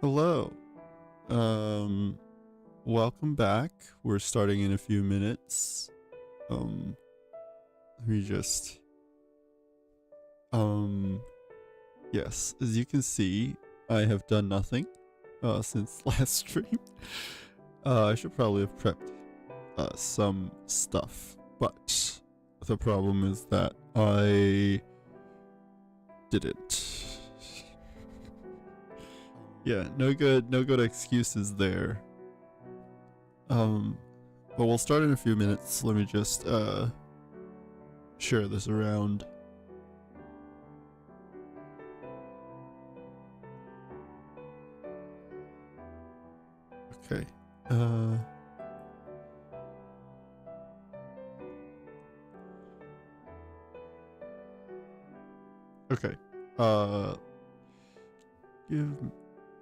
Hello. Um, Welcome back. We're starting in a few minutes. Let me just yes, as you can see, I have done nothing since last stream. I should probably have prepped some stuff, but the problem is that I didn't. Yeah, no good excuses there. But we'll start in a few minutes. Let me just share this around. Okay. Okay.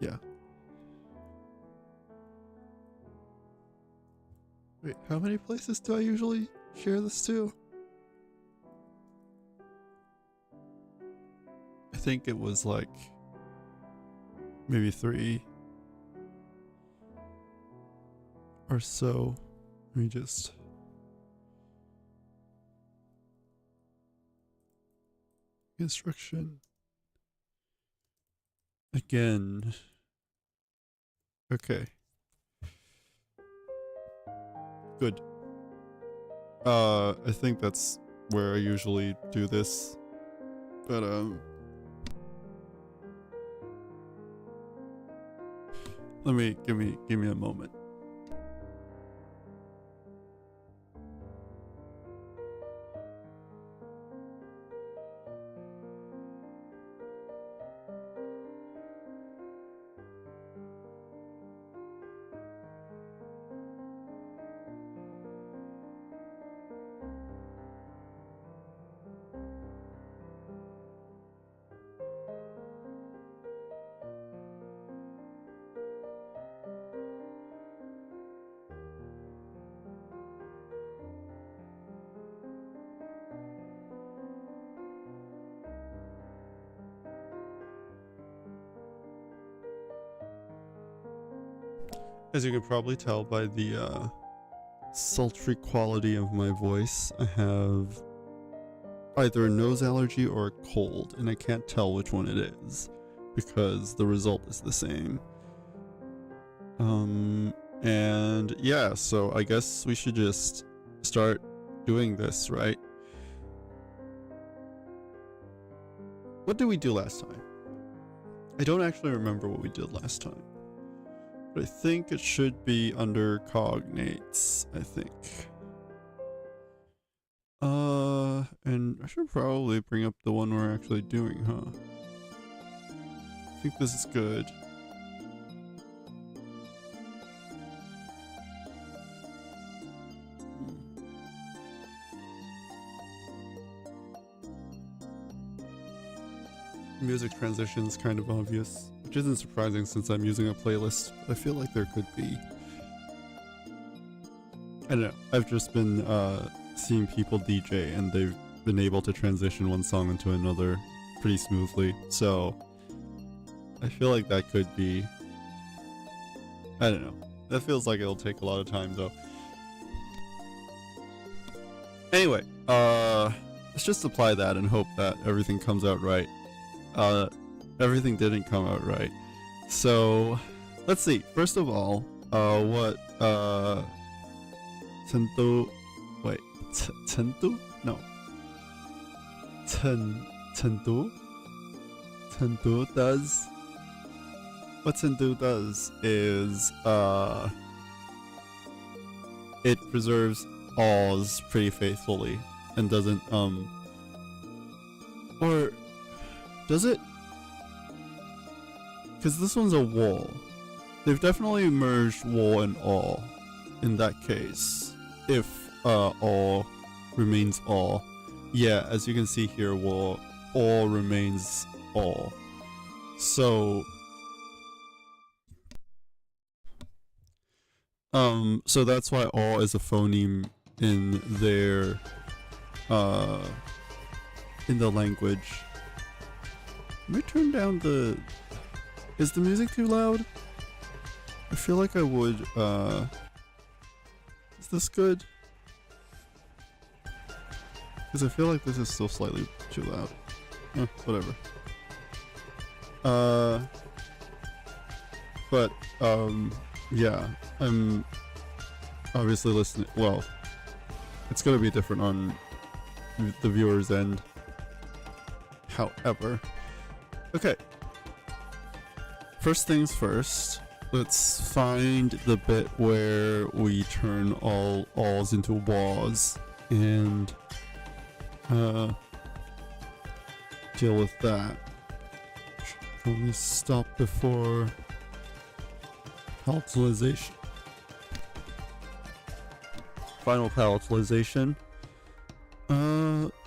Yeah. Wait, how many places do I usually share this to? I think it was like maybe 3 or so. Let me just Reconstruction again. Okay. Good. I think that's where I usually do this. But give me a moment. As you can probably tell by the sultry quality of my voice, I have either a nose allergy or a cold, and I can't tell which one it is because the result is the same. And yeah, so I guess we should just start doing this, right? What did we do last time? I don't actually remember what we did last time. But I think it should be under cognates, I think. And I should probably bring up the one we're actually doing, huh? I think this is good. Music transition's kind of obvious, which isn't surprising since I'm using a playlist. I feel like there could be. I don't know. I've just been seeing people DJ and they've been able to transition one song into another pretty smoothly. So I feel like that could be. I don't know. That feels like it'll take a lot of time though. Anyway, let's just apply that and hope that everything comes out right. Everything didn't come out right. So, let's see. First of all, what, Chengdu, wait, Chengdu? No. Chengdu? Chengdu does, what Chengdu does is, it preserves alls pretty faithfully and doesn't, or, does it? Because this one's a wall. They've definitely merged wall and all in that case. If all remains all. Yeah, as you can see here, wall all remains all. So so that's why all is a phoneme in their in the language. Let me turn down the Is the music too loud? I feel like I would, is this good? Because I feel like this is still slightly too loud. Whatever. But, yeah, I'm obviously listening. Well, it's gonna be different on the viewer's end. However, okay. First things first, let's find the bit where we turn all alls into wahs and deal with that. Can we stop before palatalization? Final palatalization.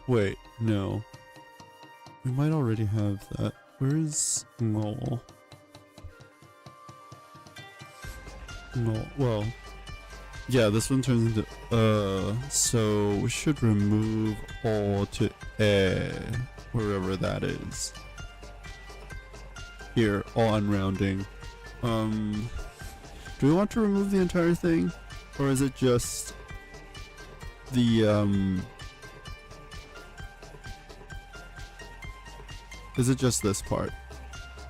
Wait, no. We might already have that. Where is no? No, well, yeah, this one turns into so we should remove all to wherever that is. Here, all unrounding. Do we want to remove the entire thing, or is it just the is it just this part?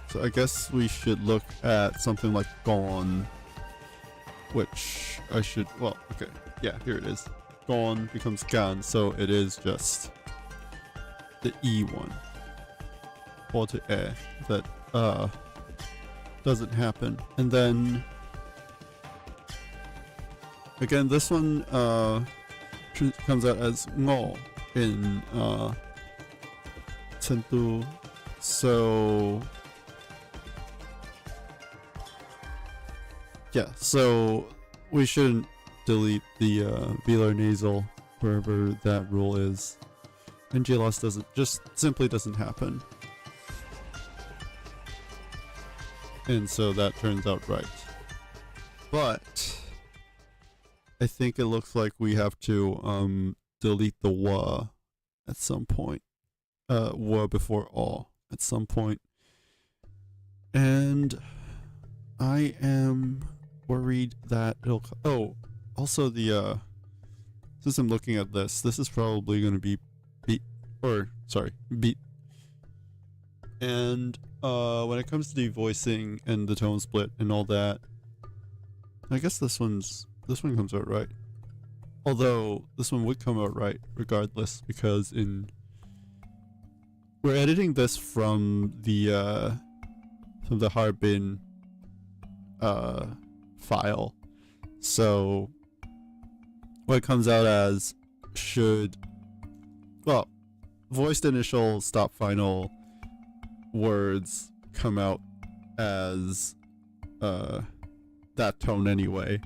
So I guess we should look at something like gone, which I should, well, okay, yeah, here it is. Gone becomes gan, so it is just the E one. Or to that doesn't happen. And then again, this one comes out as ngo in Chentu. So yeah, so we shouldn't delete the velar nasal wherever that rule is. And G-loss simply doesn't happen. And so that turns out right. But I think it looks like we have to delete the wa at some point. Wa before all at some point. And I am worried that it'll also the since I'm looking at this is probably going to be beat. And when it comes to the voicing and the tone split and all that, I guess this one comes out right. Although this one would come out right regardless, because we're editing this from the Harbin file, so what it comes out as should, well, voiced initial stop final words come out as that tone anyway,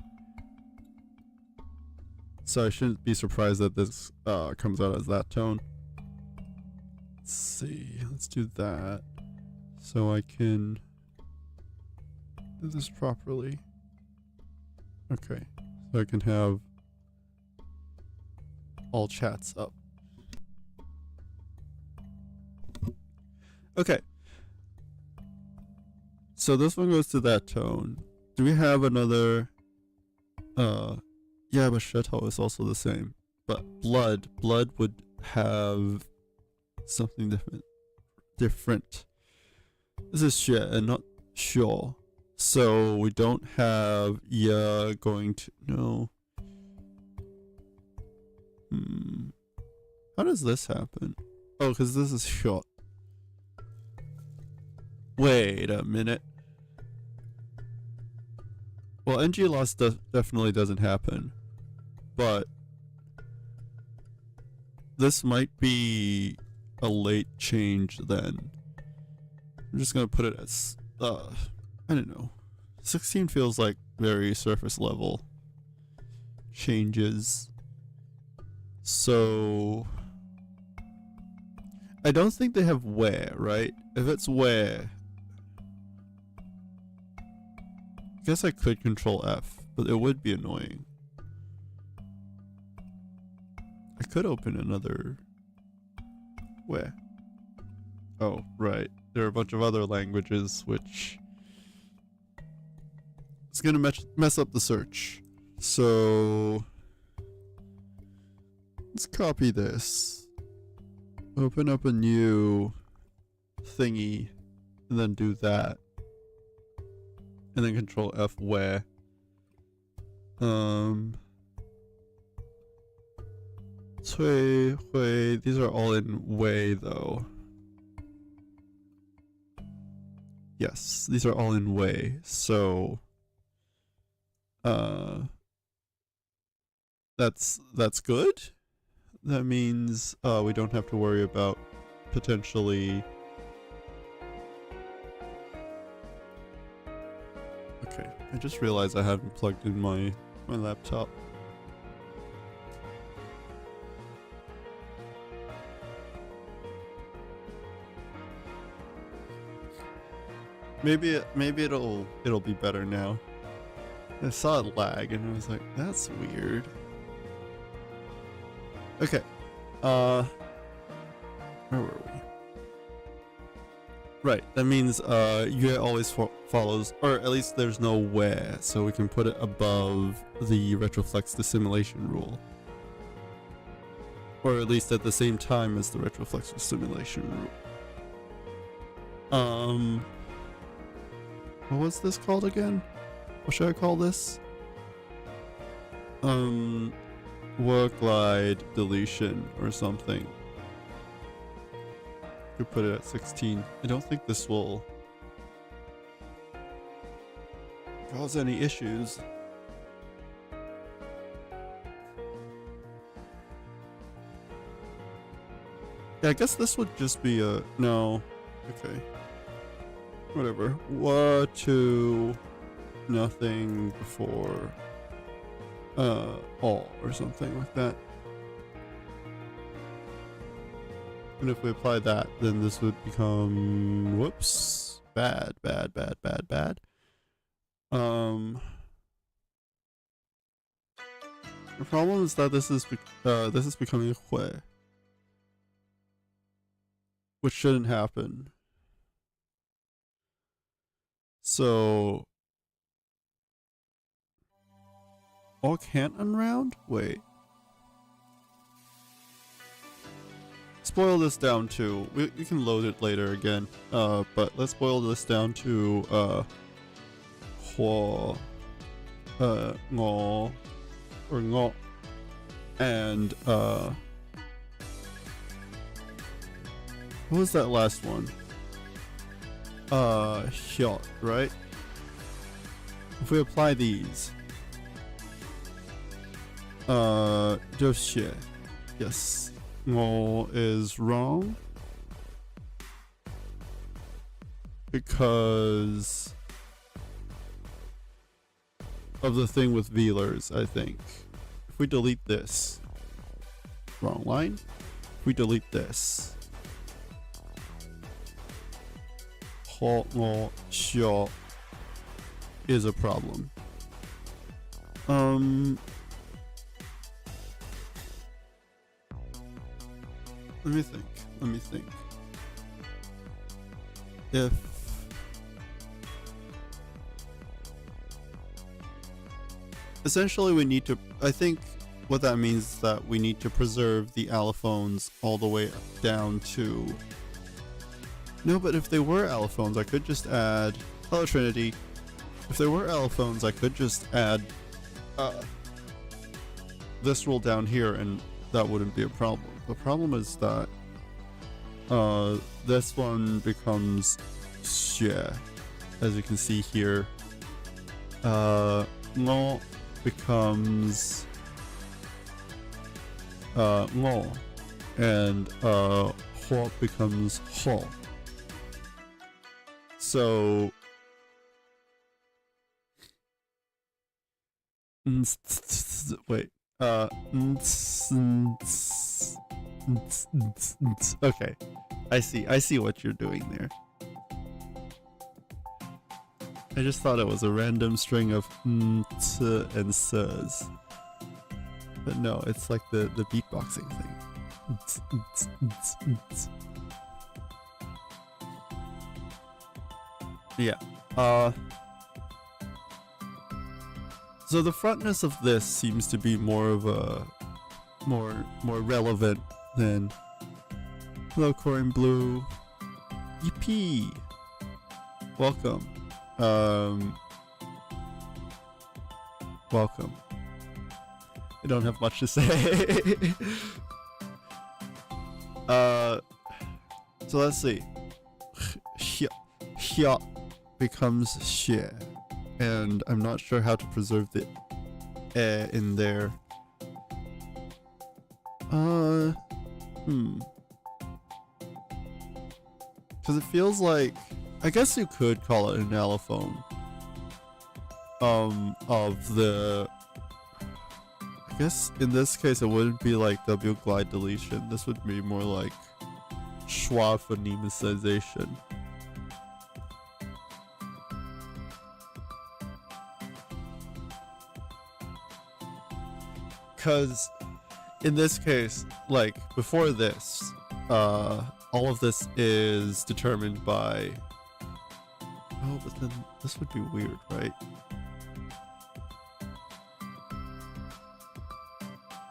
so I shouldn't be surprised that this comes out as that tone. Let's see, let's do that so I can do this properly. Okay, so I can have all chats up. Okay, so this one goes to that tone. Do we have another? Yeah, but Shetou is also the same. But blood would have something different. This is xue and not xiao. So we don't have ya going to, no. How does this happen? Oh, because this is short. Wait a minute. Well, NG loss definitely doesn't happen, but this might be a late change then. I'm just gonna put it as I don't know. 16 feels like very surface level changes. So I don't think they have where, right? If it's where, I guess I could control F, but it would be annoying. I could open another where. Oh, right. There are a bunch of other languages which it's gonna mess up the search. So let's copy this. Open up a new thingy and then do that. And then Control F where. Cui, Hui, these are all in Wei though. Yes, these are all in Wei, so that's good. That means we don't have to worry about potentially. Okay, I just realized I haven't plugged in my laptop. Maybe it'll be better now. I saw it lag and I was like, that's weird. Okay. Where were we? Right, that means Yue always follows, or at least there's no where, so we can put it above the retroflex dissimulation rule. Or at least at the same time as the retroflex dissimulation rule. What was this called again? What should I call this? Work glide deletion or something. Could put it at 16. I don't think this will cause any issues. Yeah, I guess this would just be a no. Okay. Whatever. 1, 2, nothing before all or something like that. And if we apply that, then this would become whoops, bad. The problem is that this is becoming hui, which shouldn't happen. So all can't unround? Wait. Let's boil this down to, we can load it later again. But let's boil this down to hua, ngo, or ngo, and what was that last one? Hyot, right? If we apply these, 就写 yes, ngo is wrong because of the thing with vealers, I think. If we delete this, wrong line. If we delete this, ho ngo xiao is a problem. Let me think. If essentially we need to, I think what that means is that we need to preserve the allophones all the way down to, no, but if they were allophones, I could just add, hello Trinity, if there were allophones, I could just add this rule down here and that wouldn't be a problem. The problem is that this one becomes xue, as you can see here. Ngo becomes ngo, and ho becomes ho. So wait. Okay, I see what you're doing there. I just thought it was a random string of and s's, but no, it's like the beatboxing thing. Yeah. So the frontness of this seems to be more of a more relevant than hello Corin Blue. EP. Welcome. Welcome. I don't have much to say. So let's see. Hya becomes xie, and I'm not sure how to preserve the in there. Because it feels like, I guess you could call it an allophone. Of the, I guess in this case it wouldn't be like W glide deletion. This would be more like schwa phonemicization. Because in this case, like before this, all of this is determined by, oh, but then this would be weird, right?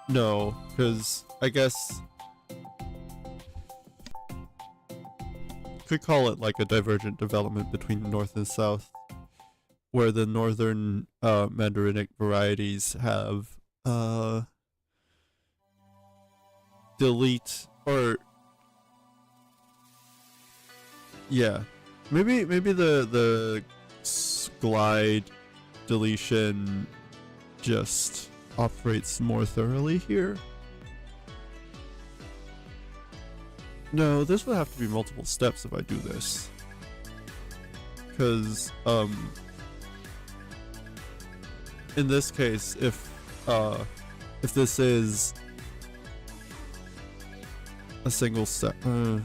No, because I guess could call it like a divergent development between north and south, where the northern Mandarinic varieties have delete, or yeah, maybe the glide deletion just operates more thoroughly here. No, this would have to be multiple steps if I do this, because in this case, if this is a single step, I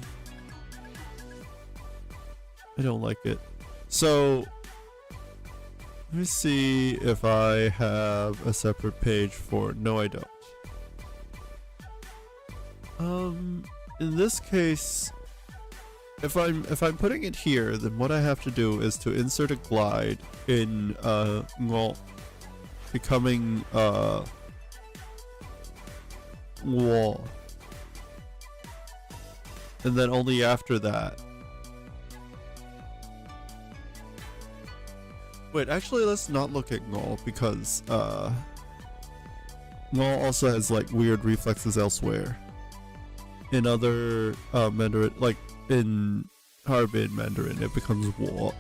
don't like it. So let me see if I have a separate page for, no I don't. In this case, if I'm putting it here, then what I have to do is to insert a glide in ngo, becoming wall, and then only after that. Wait, actually let's not look at Ngol, because Ngol also has like weird reflexes elsewhere. In other Mandarin, like in Harbin Mandarin, it becomes Wo.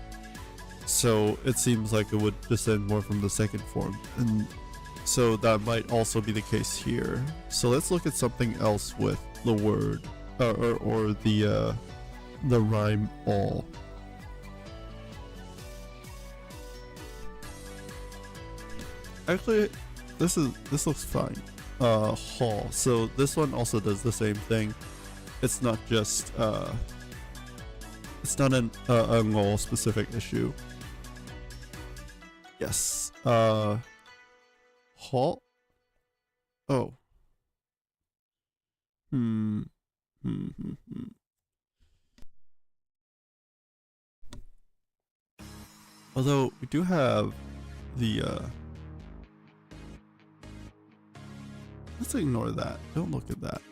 So it seems like it would descend more from the second form, and so that might also be the case here. So let's look at something else with the word or the rhyme all. Actually, this looks fine. Hall. So this one also does the same thing. It's not just it's not a Ngol specific issue. Yes. Hall. Oh. Although we do have the let's ignore that. Don't look at that.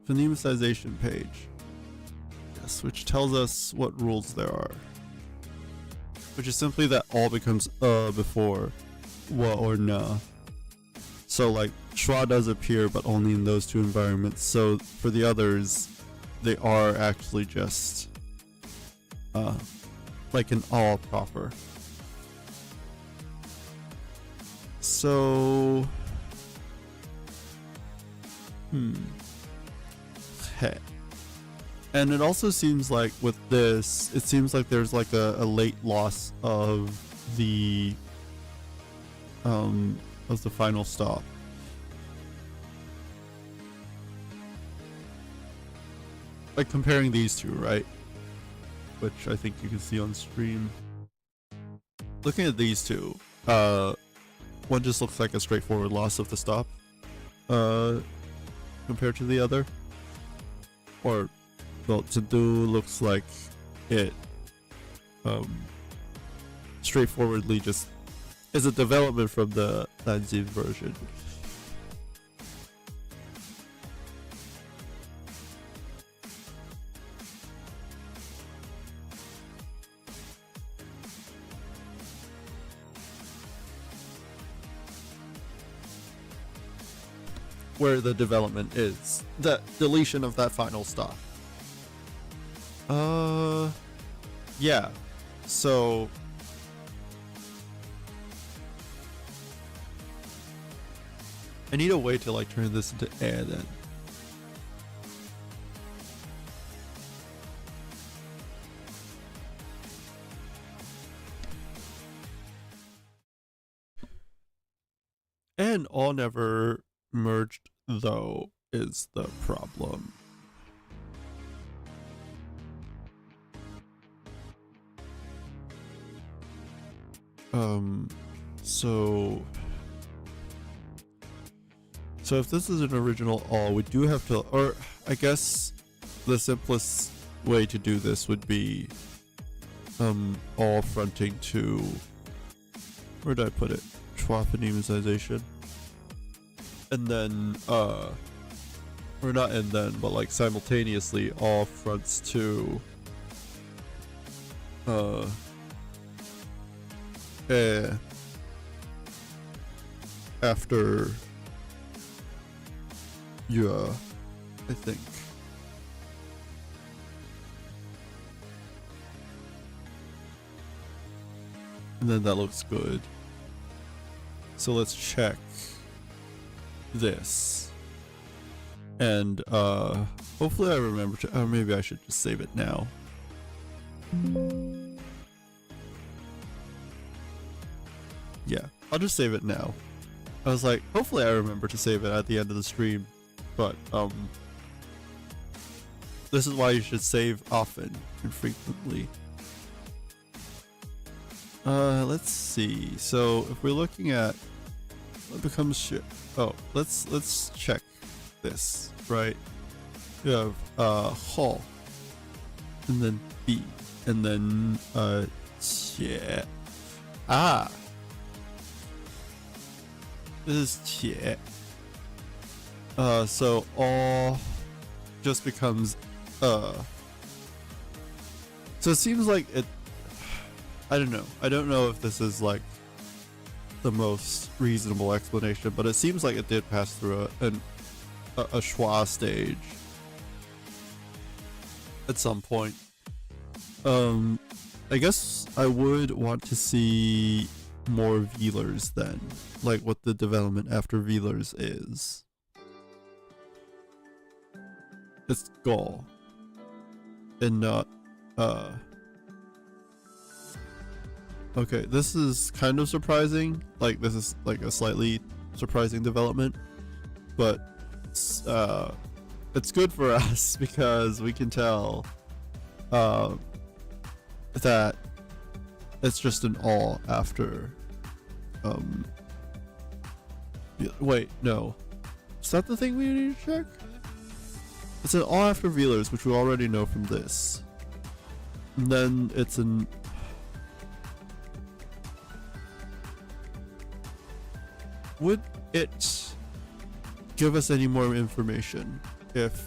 Phonemicization page. Yes, which tells us what rules there are. Which is simply that all becomes before wa or na. So like schwa does appear, but only in those two environments. So for the others, they are actually just like an all proper. So and it also seems like with this, it seems like there's like a late loss of the final stop. Like comparing these two, right? Which I think you can see on stream. Looking at these two, one just looks like a straightforward loss of the stop compared to the other. Or, well, to do looks like it straightforwardly just is a development from the 19th version. Where the development is. The deletion of that final stop. Yeah. So I need a way to like turn this into air then. And all never merged though is the problem. So if this is an original all, we do have to, or I guess the simplest way to do this would be all fronting to, where did I put it? Schwabenimization. And then or not and then, but like simultaneously all fronts to after yeah, I think. And then that looks good. So let's check this. And hopefully I remember to, maybe I should just save it now. Yeah, I'll just save it now. I was like, hopefully I remember to save it at the end of the stream, but this is why you should save often and frequently. Let's see. So if we're looking at what becomes shit. Oh, let's check this, right? We have hall, and then B, and then yeah. Ah, this is yeah. So all just becomes so it seems like it, I don't know if this is like the most reasonable explanation, but it seems like it did pass through a schwa stage at some point. I guess I would want to see more Veilers then, like what the development after Veilers is. It's Gaul and not okay, this is kind of surprising. Like this is like a slightly surprising development, but it's good for us because we can tell that it's just an all after wait, no. Is that the thing we need to check? It's an all after Veilers, which we already know from this. And then it's an would it give us any more information if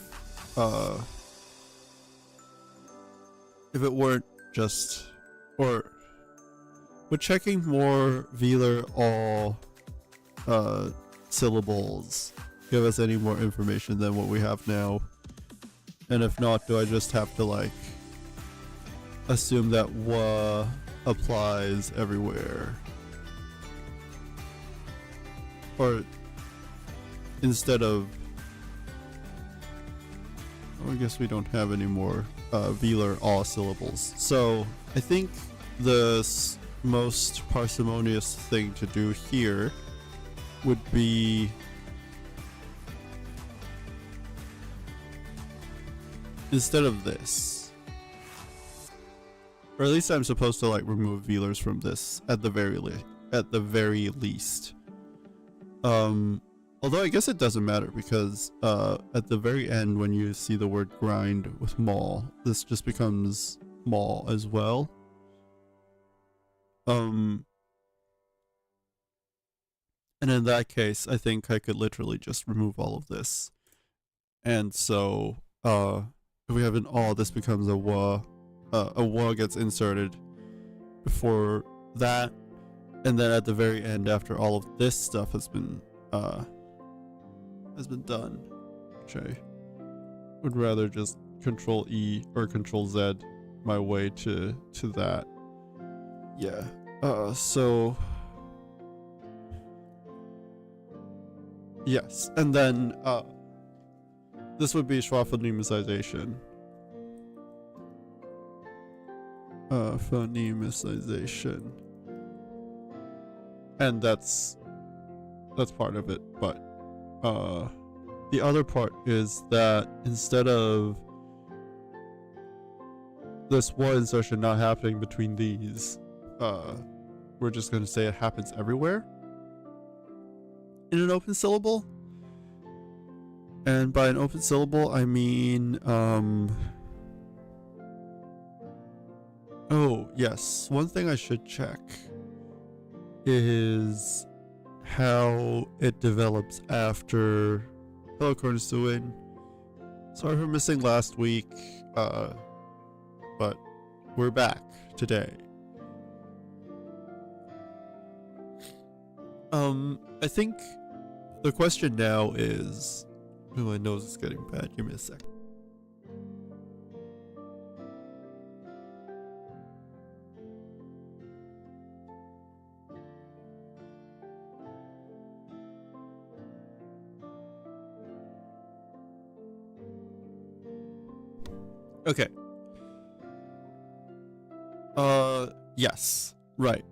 it weren't just, or would checking more Veiler all syllables give us any more information than what we have now? And if not, do I just have to like assume that wa applies everywhere? Or instead of, oh, I guess we don't have any more Veiler all syllables. So I think the most parsimonious thing to do here would be instead of this, or at least I'm supposed to like remove Veilers from this at the very least. Although I guess it doesn't matter because at the very end when you see the word grind with mall, this just becomes mall as well. And in that case, I think I could literally just remove all of this. And so, if we have an all, this becomes a wa. A wa gets inserted before that, and then at the very end, after all of this stuff has been done, which I would rather just Control E or Control Z my way to that. Yeah. So yes, and then this would be schwa-phonemicization. Phonemicization. And that's part of it, but the other part is that instead of this wa insertion not happening between these, we're just going to say it happens everywhere in an open syllable. And by an open syllable, I mean, oh, yes. One thing I should check is how it develops after. Hello, Cornerstone. Sorry for missing last week, but we're back today. I think the question now is, oh, my nose is getting bad. Give me a sec. Okay. Yes. Right.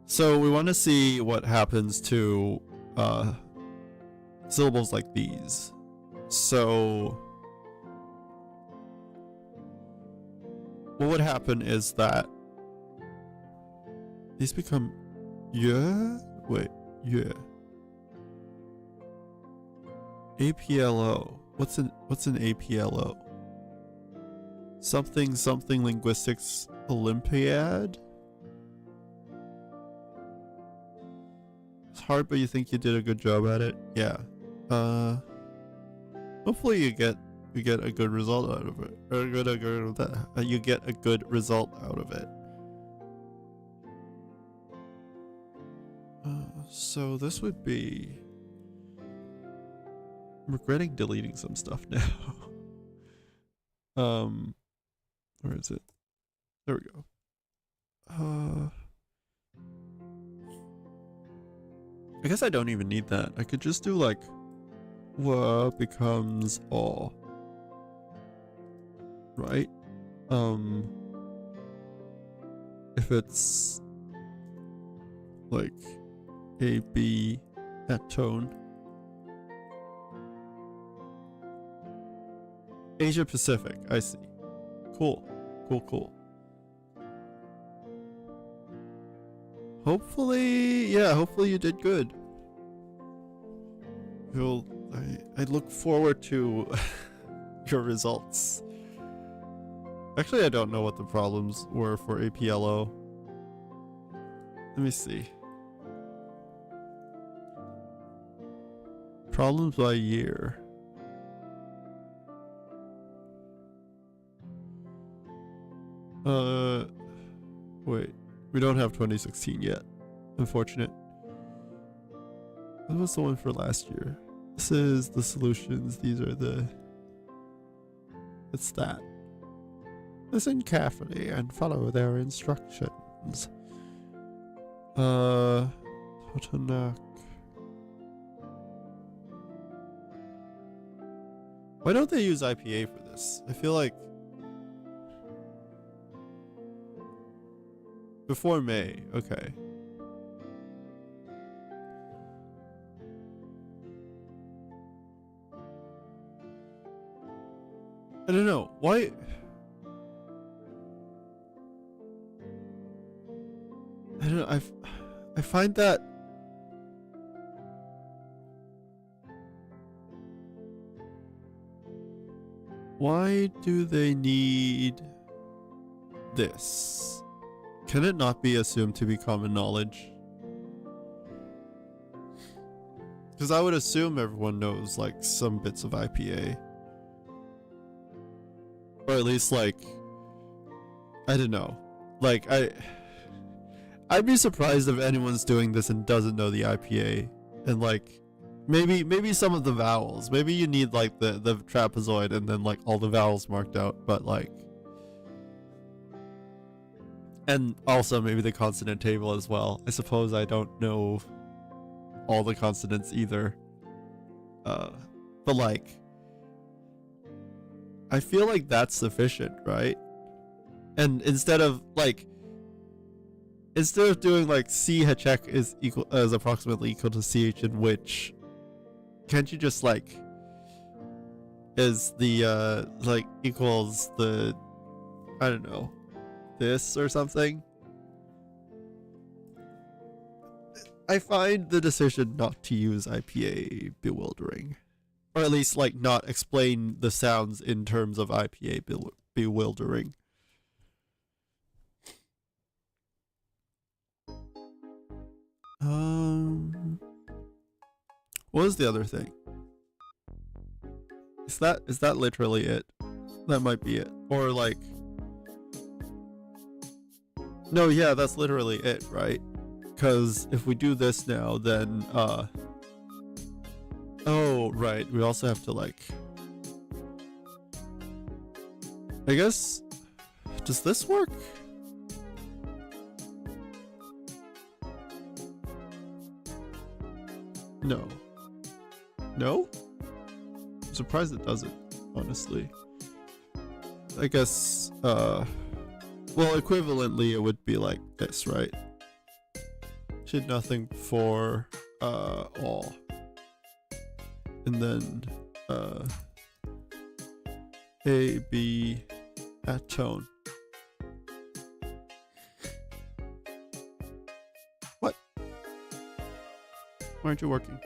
So we want to see what happens to syllables like these. So what would happen is that these become yeah. Wait, yeah. APLO. What's an APLO? Something linguistics Olympiad? It's hard, but you think you did a good job at it? Yeah. Hopefully you get a good result out of it. Or you get a good result out of it. So this would be, I'm regretting deleting some stuff now. Where is it? There we go. I guess I don't even need that. I could just do like wa becomes all. Right? If it's like A, B, that tone. Asia Pacific, I see. Cool. Hopefully you did good. I look forward to your results. Actually, I don't know what the problems were for APLO. Let me see. Problems by year. Wait. We don't have 2016 yet. Unfortunate. What was the one for last year? This is the solutions. These are the... It's that. Listen carefully and follow their instructions. Totonak. Why don't they use IPA for this? I feel like before May, okay. I don't know, why? I don't know, I find that why do they need this? Can it not be assumed to be common knowledge? Because I would assume everyone knows like some bits of IPA. Or at least like, I don't know. Like I'd be surprised if anyone's doing this and doesn't know the IPA. And like maybe some of the vowels. Maybe you need like the trapezoid and then like all the vowels marked out, but like, and also maybe the consonant table as well. I suppose I don't know all the consonants either. But like, I feel like that's sufficient, right? And instead of doing like CHEK is approximately equal to CH in which, can't you just like, is the like equals the, I don't know, this or something? I find the decision not to use IPA bewildering. Or at least like not explain the sounds in terms of IPA bewildering. What was the other thing? Is that literally it? That might be it. Or like, no, yeah, that's literally it, right? Because if we do this now, then oh right, we also have to like, I guess, does this work? No. No? I'm surprised it doesn't, honestly. I guess, well, equivalently, it would be like this, right? Should nothing for, all. And then, A, B, at tone. What? Why aren't you working?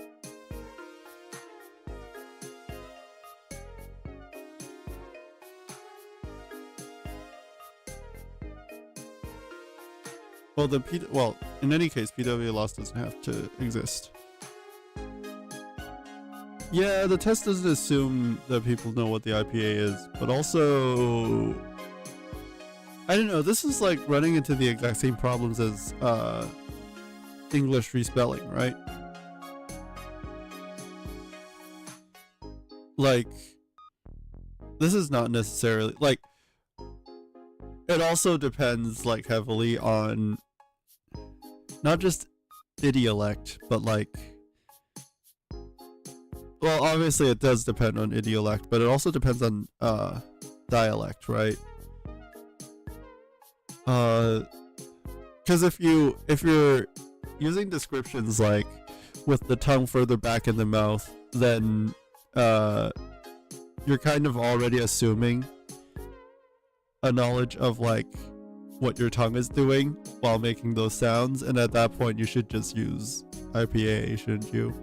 Well, well, in any case, PW loss doesn't have to exist. Yeah, the test doesn't assume that people know what the IPA is, but also, I don't know, this is like running into the exact same problems as English respelling, right? Like, this is not necessarily, like, it also depends like heavily on not just idiolect, but like, well, obviously it does depend on idiolect, but it also depends on dialect, right? Because if you're using descriptions like with the tongue further back in the mouth, then you're kind of already assuming a knowledge of like what your tongue is doing while making those sounds, and at that point you should just use IPA, shouldn't you?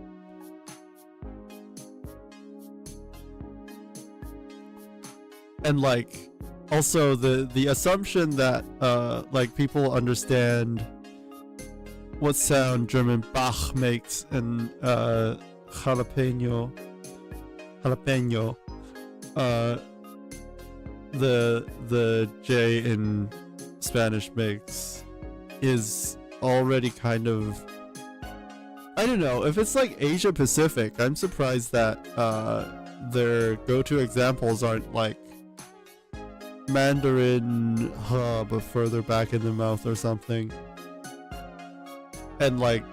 And like, also the assumption that like people understand what sound German Bach makes and jalapeno the J in Spanish makes is already kind of, I don't know, if it's like Asia Pacific, I'm surprised that their go-to examples aren't like Mandarin, but further back in the mouth or something. And like,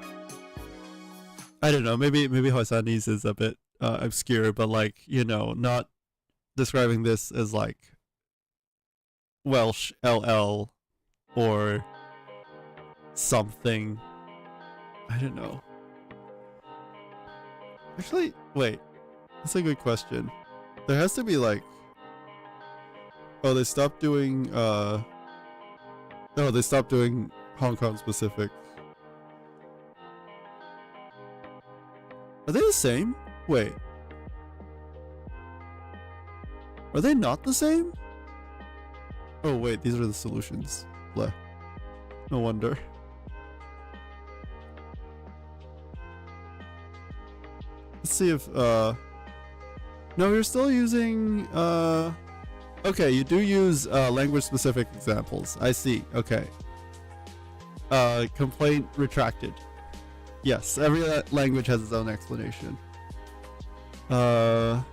I don't know, maybe Hoisanese is a bit obscure, but like, you know, not describing this as like Welsh LL or something. I don't know. Actually, wait. That's a good question. There has to be like, oh, they stopped doing they stopped doing Hong Kong specific. Are they the same? Wait. Are they not the same? Oh wait, these are the solutions. Bleh. No wonder. Let's see if no, you're still using okay, you do use language specific examples. I see. Okay. Complaint retracted. Yes, every language has its own explanation. Oh,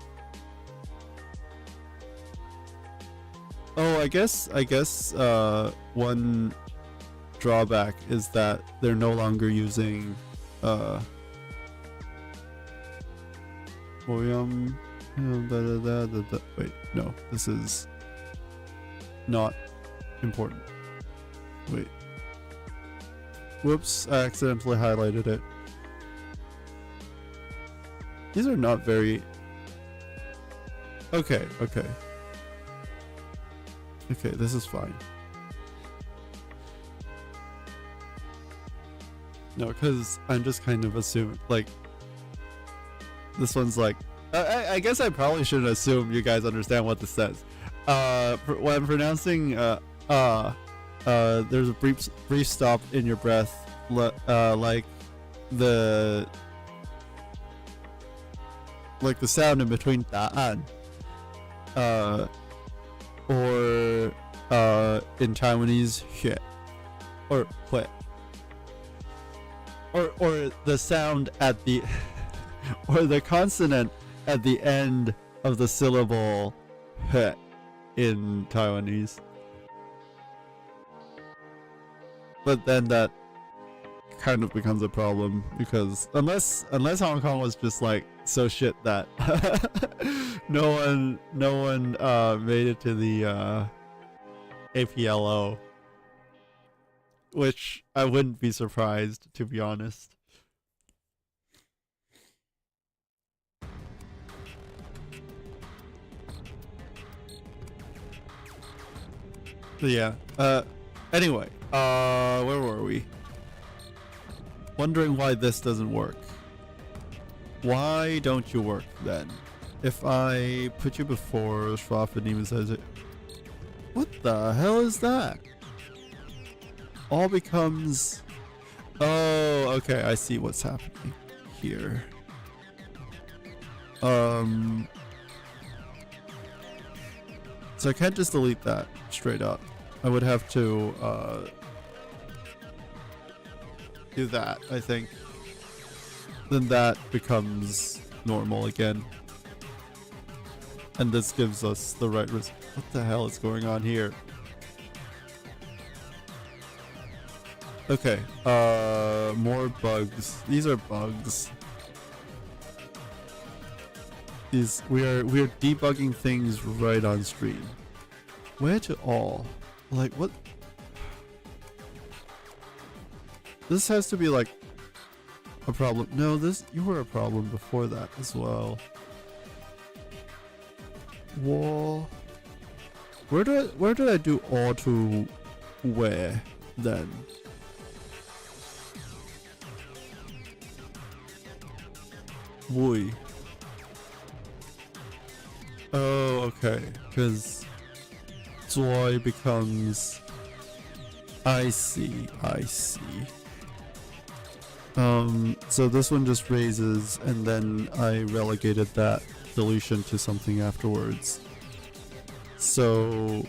I guess one drawback is that they're no longer using wait, no, this is not important. Wait. Whoops, I accidentally highlighted it. These are not very... Okay, okay. Okay, this is fine. No, because I'm just kind of assuming, like... This one's like... I guess I probably shouldn't assume you guys understand what this says. When I'm pronouncing there's a brief stop in your breath, like the sound in between 答案, or in Taiwanese 血 or 会, or the sound at the or the consonant at the end of the syllable 血 in Taiwanese. But then that kind of becomes a problem because unless Hong Kong was just like so shit that no one made it to the APLO, which I wouldn't be surprised, to be honest. But yeah. Anyway. Where were we? Wondering why this doesn't work. Why don't you work then? If I put you before Schwafen says it. What the hell is that? All becomes... Oh, okay, I see what's happening here. So I can't just delete that straight up. I would have to do that, I think. Then that becomes normal again. And this gives us the right result. What the hell is going on here? Okay, more bugs. These are bugs. We are debugging things right on stream. Where to all? Like what? This has to be like a problem. No, you were a problem before that as well. Wall. Where did I do all to where then? Wui. Oh, okay. Because Joy becomes... I see. So this one just raises, and then I relegated that deletion to something afterwards. So...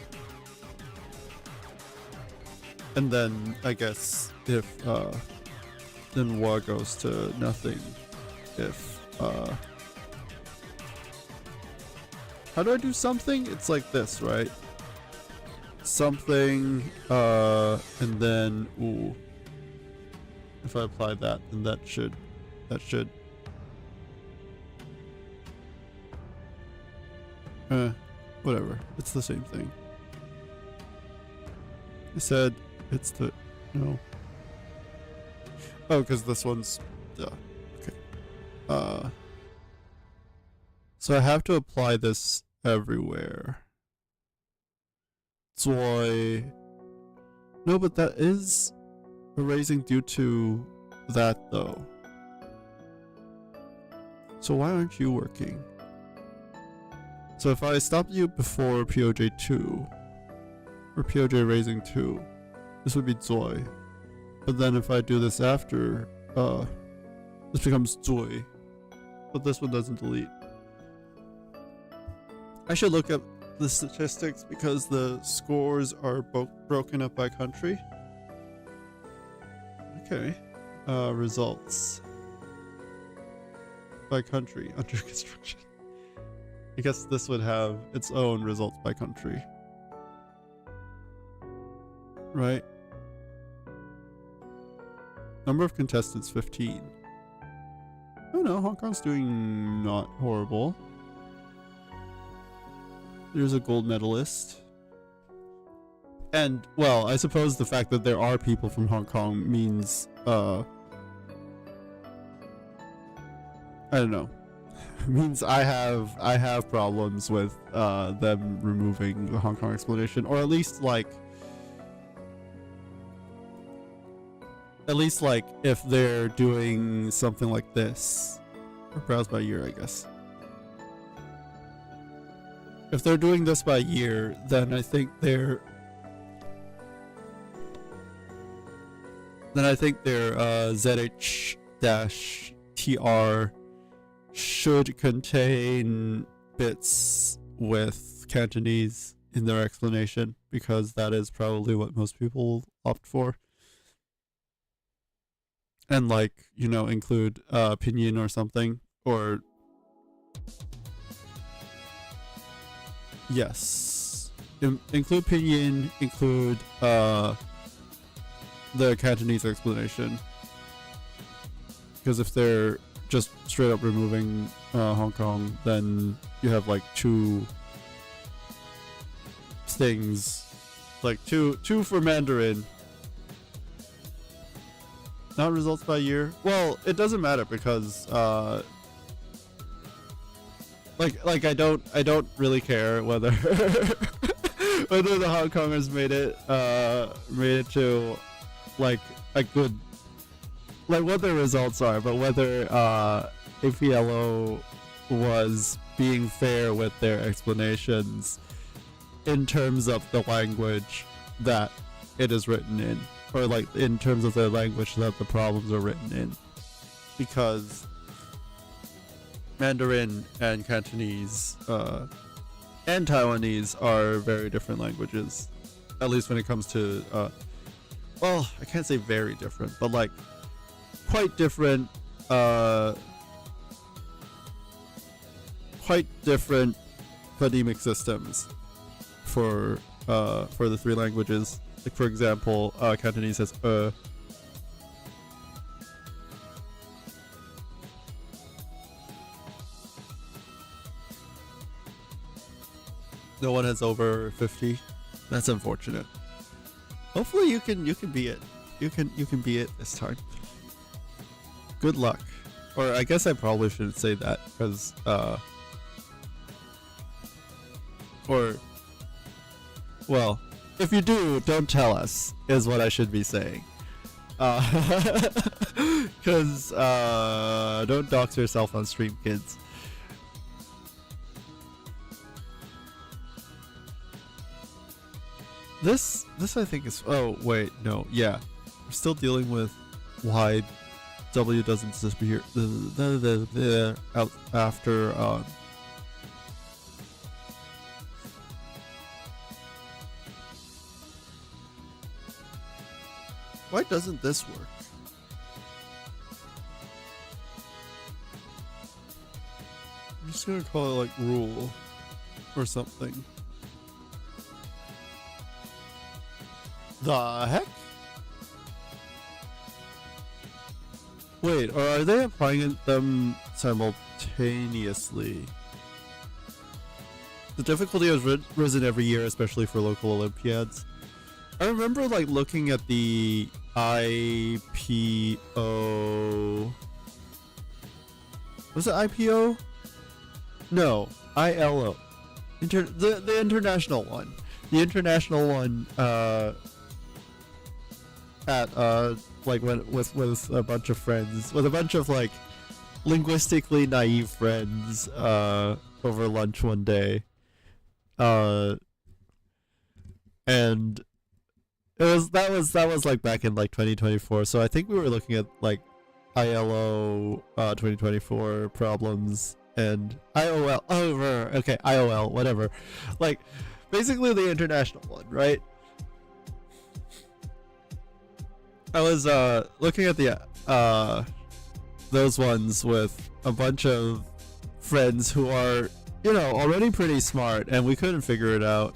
And then, I guess, if, then Wa goes to nothing. If, how do I do something? It's like this, right? Something, and then, ooh. If I apply that, then that should. Whatever. It's the same thing. I said it's the, no. Oh, because this one's, okay. So I have to apply this everywhere. Joy. No, but that is erasing due to that though. So why aren't you working? So if I stop you before POJ2 or POJ raising 2, this would be Joy. But then if I do this after, this becomes Joy. but this one doesn't delete. I should look up the statistics because the scores are broken up by country. Okay. Results by country under construction. I guess this would have its own results by country. Right? Number of contestants 15. Oh no, Hong Kong's doing not horrible. There's a gold medalist. And, well, I suppose the fact that there are people from Hong Kong means, I don't know. Means I have problems with them removing the Hong Kong explanation, or at least like if they're doing something like this, or browse by year, I guess. If they're doing this by year, then I think their ZH-TR should contain bits with Cantonese in their explanation, because that is probably what most people opt for. And like, you know, include pinyin or something, or yes, include pinyin, include the Cantonese explanation, because if they're just straight up removing Hong Kong, then you have like two things, like two for Mandarin. Not results by year. Well, it doesn't matter because like I don't really care whether whether the Hong Kongers made it to like a good, like what their results are, but whether APLO was being fair with their explanations in terms of the language that it is written in, or like in terms of the language that the problems are written in, because Mandarin and Cantonese and Taiwanese are very different languages, at least when it comes to well, I can't say very different, but like quite different phonemic systems for the three languages. Like for example, Cantonese has no one has over 50. That's unfortunate. Hopefully you can beat it. You can beat it this time. Good luck. Or I guess I probably shouldn't say that, because or well, if you do, don't tell us, is what I should be saying. Because don't dox yourself on stream, kids. This I think is, oh wait, no, yeah, we're still dealing with why W doesn't disappear out after why doesn't this work? I'm just gonna call it like rule or something. The heck? Wait, or are they applying them simultaneously? The difficulty has risen every year, especially for local Olympiads. I remember like looking at the IPO. Was it IPO? No, ILO. The international one. The international one at like when with a bunch of friends, with a bunch of like linguistically naive friends over lunch one day. And that was like back in like 2024, so I think we were looking at like ILO 2024 problems and IOL over. Okay, IOL, whatever. Like, basically the international one, right? I was looking at the those ones with a bunch of friends who are, you know, already pretty smart, and we couldn't figure it out.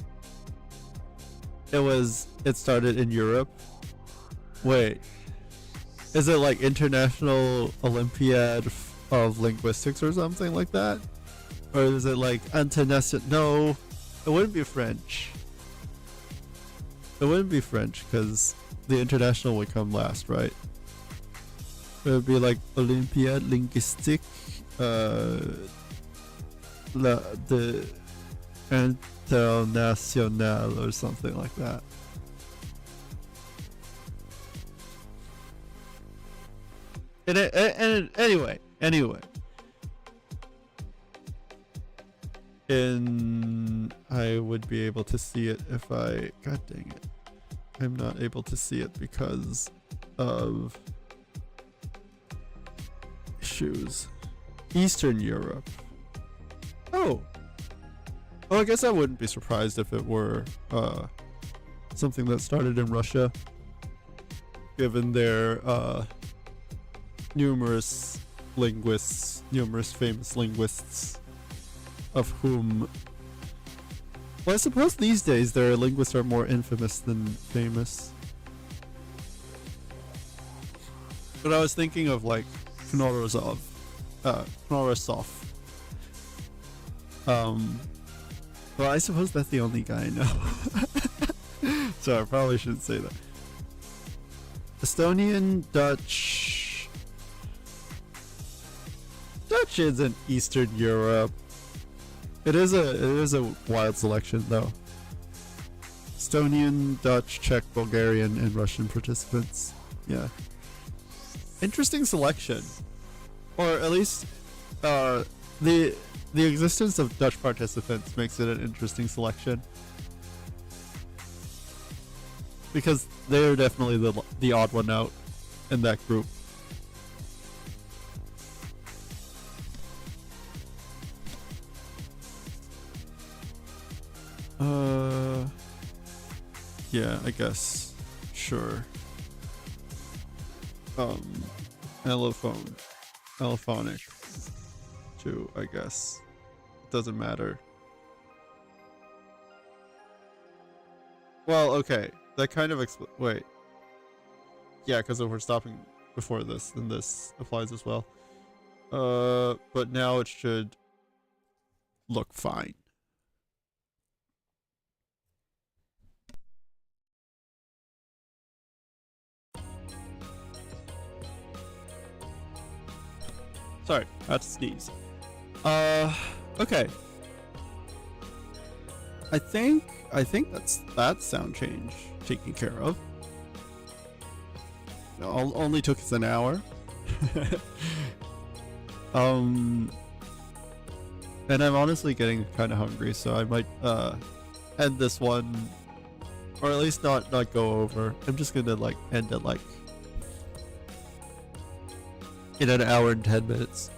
It started in Europe. Wait, is it like International Olympiad of Linguistics or something like that? Or is it like International? No, it wouldn't be French. It wouldn't be French because the international would come last, right? It would be like Olympiade Linguistique, the International or something like that. And anyway, I would be able to see it if I, god dang it, I'm not able to see it because of issues. Eastern Europe. Oh, I guess I wouldn't be surprised if it were something that started in Russia, given their numerous famous linguists, of whom, well, I suppose these days their linguists are more infamous than famous. But I was thinking of like Knorozov. Well, I suppose that's the only guy I know. So I probably shouldn't say that. Estonian, Dutch isn't Eastern Europe. It is a wild selection though. Estonian, Dutch, Czech, Bulgarian, and Russian participants. Yeah. Interesting selection. Or at least the existence of Dutch participants makes it an interesting selection. Because they're definitely the odd one out in that group. Yeah, I guess. Sure. Allophonic too, I guess. It doesn't matter. Well, okay. That kind of wait. Yeah, because if we're stopping before this, then this applies as well. But now it should look fine. Sorry, I had to sneeze. Okay. I think that's that sound change taken care of. Only took us an hour. And I'm honestly getting kind of hungry, so I might end this one, or at least not go over. I'm just gonna like end it like in an hour and 10 minutes.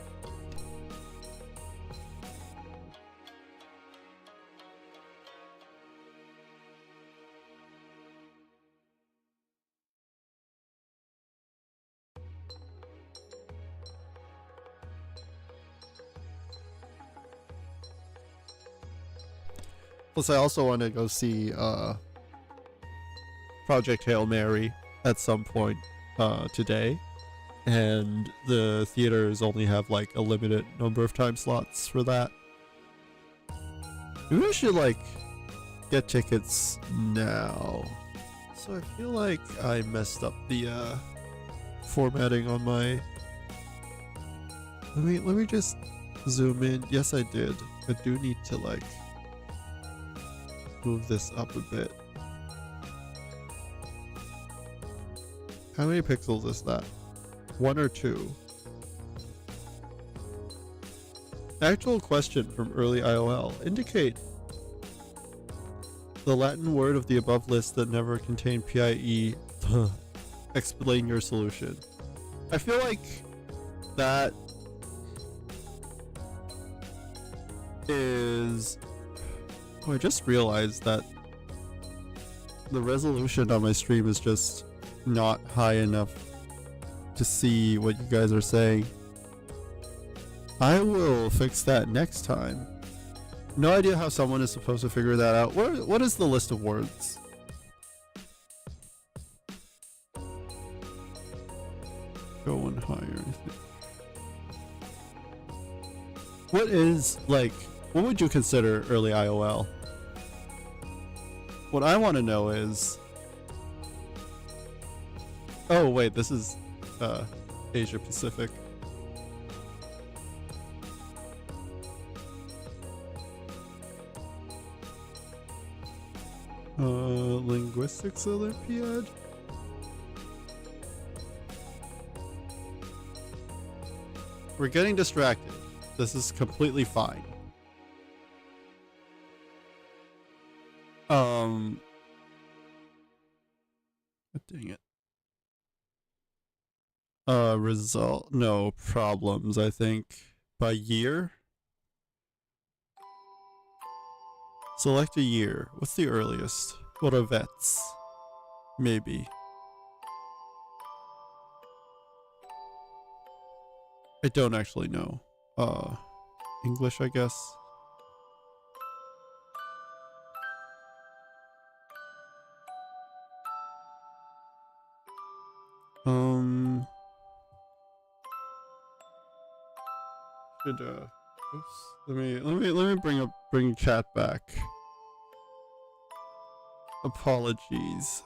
Plus, I also want to go see Project Hail Mary at some point today. And the theaters only have like a limited number of time slots for that. Maybe I should like get tickets now. So I feel like I messed up the formatting on my. Let me just zoom in. Yes, I did. I do need to like move this up a bit. How many pixels is that? 1 or 2? Actual question from early IOL. Indicate the Latin word of the above list that never contained PIE. Explain your solution. I feel like that is... Oh, I just realized that the resolution on my stream is just not high enough to see what you guys are saying. I will fix that next time. No idea how someone is supposed to figure that out. What is the list of words? Go one higher. What is, like, what would you consider early IOL? What I want to know is... Oh wait, this is Asia Pacific. Linguistics Olympiad? We're getting distracted. This is completely fine. Dang it. Result, no, problems, I think. By year? Select a year. What's the earliest? What are vets? Maybe. I don't actually know. English, I guess. Should oops. Let me bring chat back. Apologies.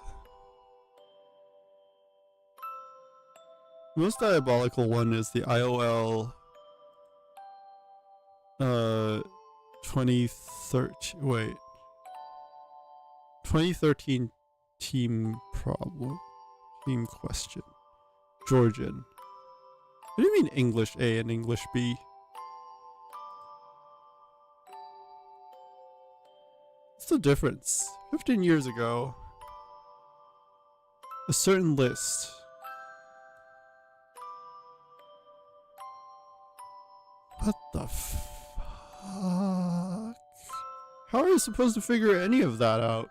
Most diabolical one is the IOL 2013 team problem. Team question. Georgian. What do you mean English A and English B? What's the difference? 15 years ago, a certain list. What the fuck? How are you supposed to figure any of that out?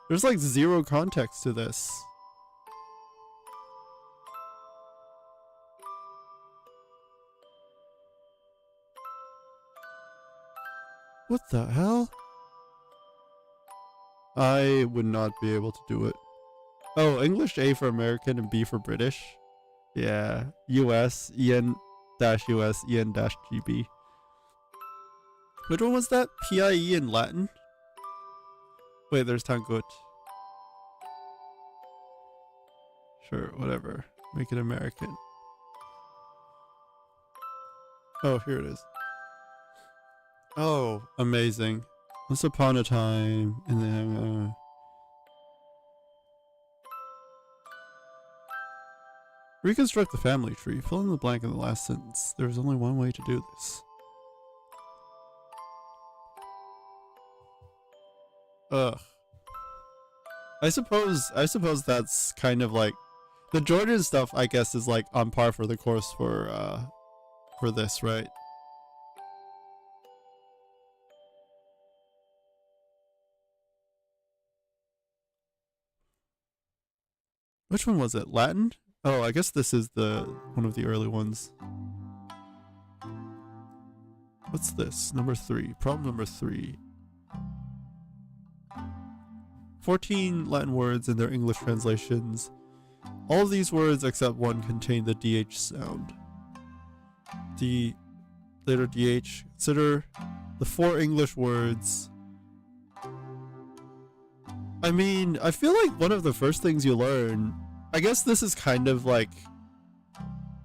There's like zero context to this. What the hell? I would not be able to do it. Oh, English A for American and B for British. Yeah, US, EN-US, EN-GB. Which one was that? PIE in Latin? Wait, there's Tangut. Sure, whatever. Make it American. Oh, here it is. Oh, amazing. Once upon a time, and then reconstruct the family tree. Fill in the blank in the last sentence. There is only one way to do this. Ugh. I suppose that's kind of like the Georgian stuff. I guess is like on par for the course for this, right? Which one was it? Latin? Oh, I guess this is one of the early ones. What's this? Number 3. Problem number 3. 14 Latin words and their English translations. All of these words except one contain the DH sound. D, later DH. Consider the 4 English words. I mean, I feel like one of the first things you learn, I guess this is kind of like,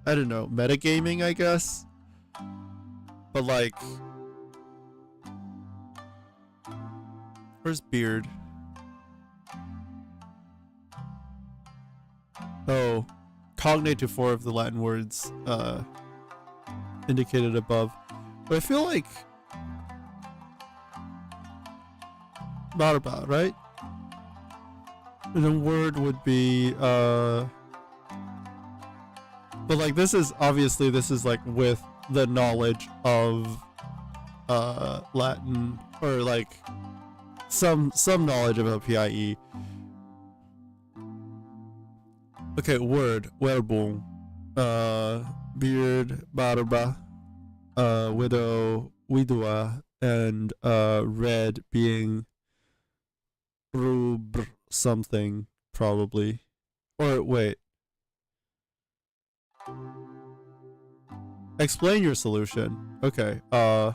I don't know, metagaming, I guess. But like, where's beard? Oh, cognate to 4 of the Latin words indicated above. But I feel like not about, right? And the word would be But like this is obviously this is like with the knowledge of Latin, or like some knowledge about PIE. Okay, word, verbum, beard, barba, widow, widua, and red being rubr something, probably. Or wait. Explain your solution. Okay. I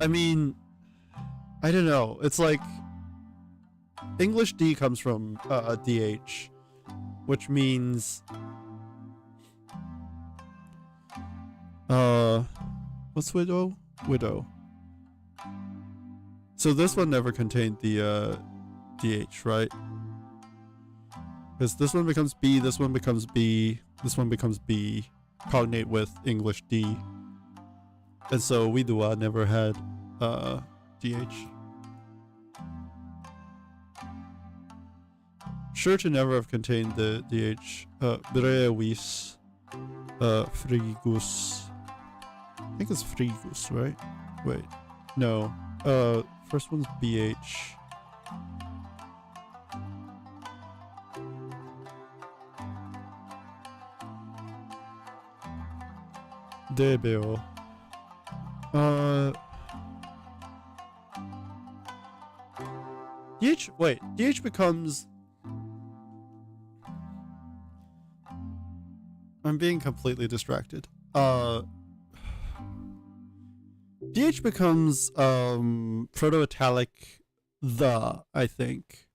mean, I don't know. It's like English D comes from DH, which means what's widow? Widow. So this one never contained the DH, right? Because this one becomes B, this one becomes B, this one becomes B, cognate with English D. And so Widua never had DH. Sure to never have contained the DH. Brevis, Frigus. I think it's Frigus, right? Wait, no. First one's BH. Debeo. DH, wait, DH becomes... I'm being completely distracted. DH becomes, proto-italic the, I think.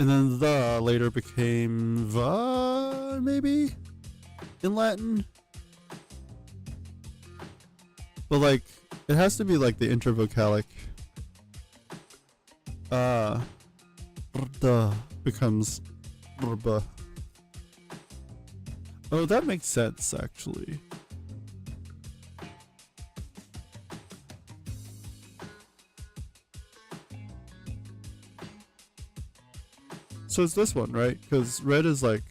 And then the later became the, maybe? In Latin? But like, it has to be like the intervocalic. The becomes rba. Oh, that makes sense, actually. So it's this one, right? Because red is like...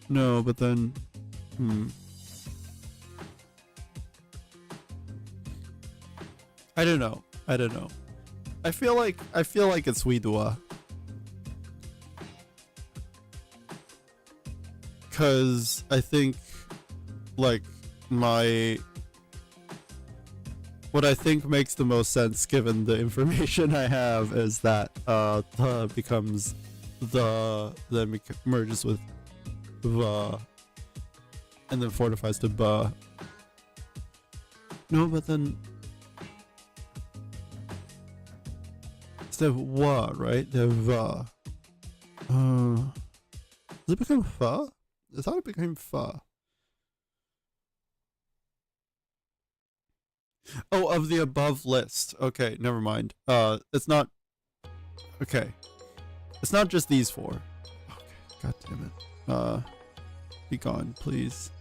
No, but then... I don't know. I don't know. I feel like it's Widua. Cause I think like what I think makes the most sense given the information I have is that the becomes the, then merges with the, and then fortifies to ba. No, but then it's the wa, right? The va. Does it become fa? I thought it became fa. Oh, of the above list. Okay, never mind. It's not... Okay. It's not just these four. Okay, god damn it. Be gone, please.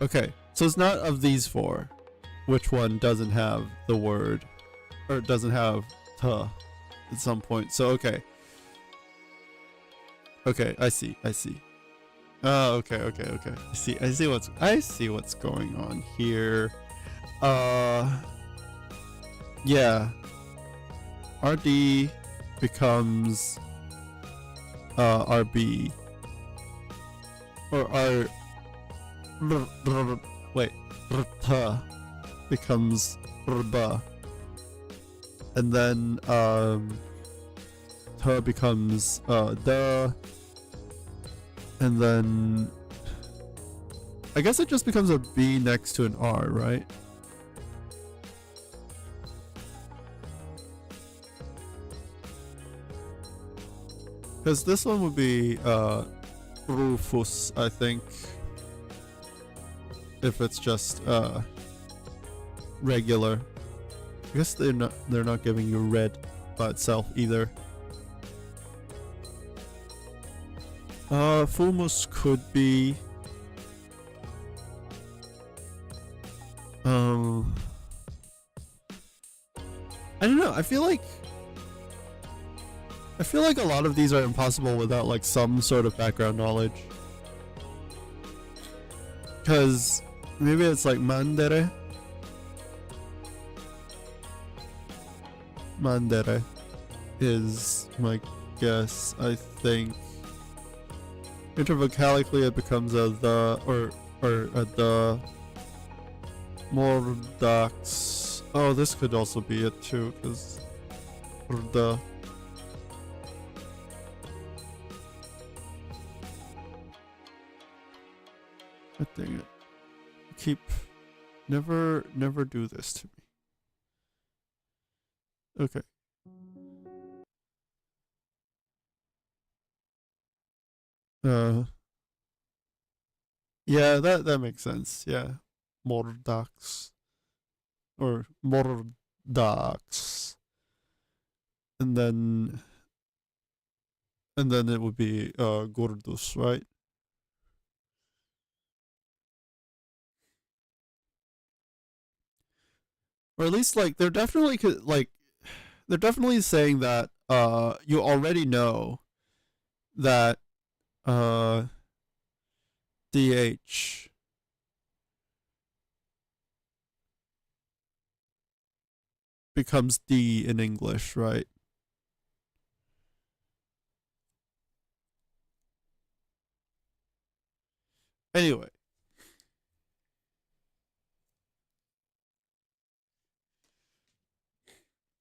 Okay, so it's not of these four. Which one doesn't have the word, or doesn't have ta at some point. So, okay. Okay, I see. Oh, okay. I see what's going on here. Yeah. RD becomes RB. Or R wait, RT becomes RBA. And then T becomes the. And then I guess it just becomes a B next to an R, right? Because this one would be Rufus, I think. If it's just regular. I guess they're not giving you red by itself either. Fumus could be I don't know, I feel like a lot of these are impossible without like some sort of background knowledge. Because maybe it's like mandere. Mandere is my guess, I think. Intervocalically it becomes a the or a the. Mordax. Oh, this could also be it too, because the. God dang it. Keep. Never do this to me. Okay. Yeah, that makes sense. Yeah. Mordax. Or Mordax. And then it would be Gordus, right? Or at least like they're definitely saying that you already know that DH becomes D in English, right? Anyway.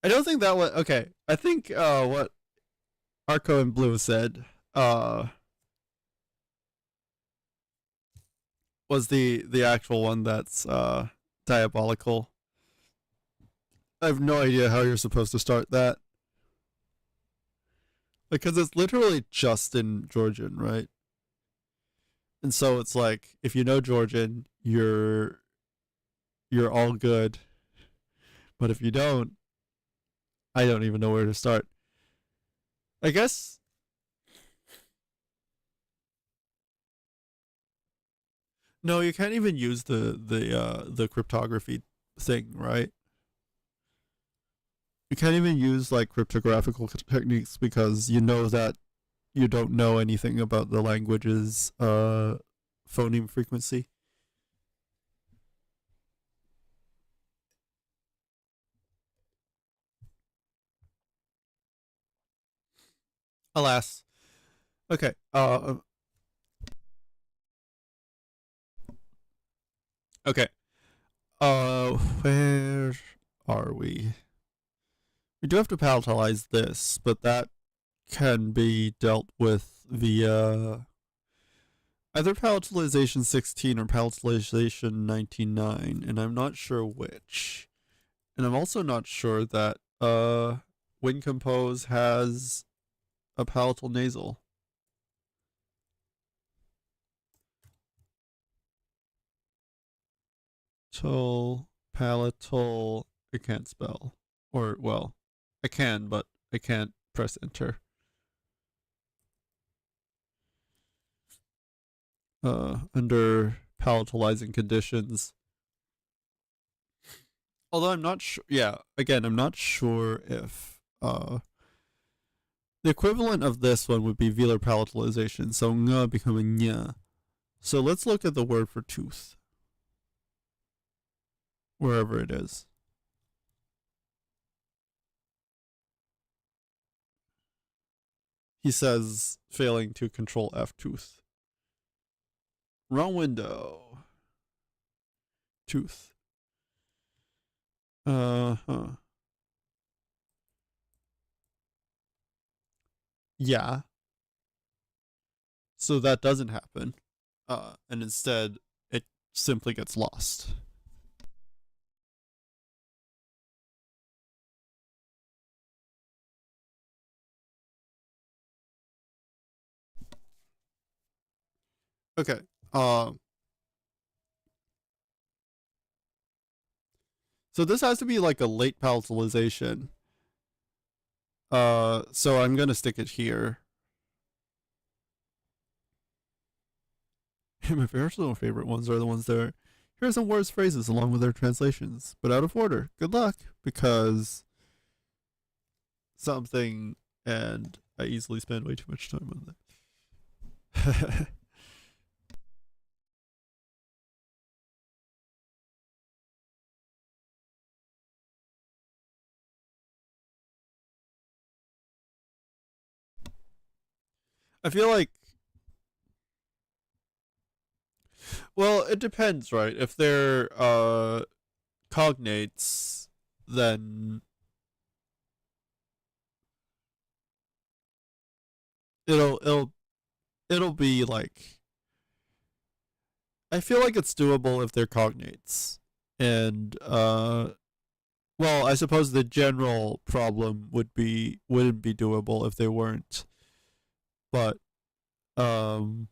I don't think that was okay. I think what Arco and Blue said was the actual one that's diabolical. I have no idea how you're supposed to start that. Because it's literally just in Georgian, right? And so it's like if you know Georgian, you're all good. But if you don't, I don't even know where to start. I guess no, you can't even use the cryptography thing, right? You can't even use like cryptographical techniques because you know that you don't know anything about the language's phoneme frequency. Alas. Okay. Okay. Where are we? We do have to palatalize this, but that can be dealt with via either palatalization 16 or palatalization 99, and I'm not sure which. And I'm also not sure that Win Compose has a palatal nasal. Palatal, I can't spell. Or, well, I can, but I can't press enter. Under palatalizing conditions. Although I'm not sure, yeah, again, I'm not sure if, the equivalent of this one would be velar palatalization, so nga becoming nya. So let's look at the word for tooth. Wherever it is. He says, failing to control F tooth. Wrong window. Tooth. Huh. Yeah. So that doesn't happen. And instead, it simply gets lost. Okay. So this has to be like a late palatalization. So I'm gonna stick it here. My personal favorite ones are the ones that are, here are some words, phrases along with their translations, but out of order. Good luck, because something, and I easily spend way too much time on that. I feel like, well, it depends, right? If they're cognates, then it'll it'll it'll be like, I feel like it's doable if they're cognates. And well, I suppose the general problem wouldn't be doable if they weren't. But um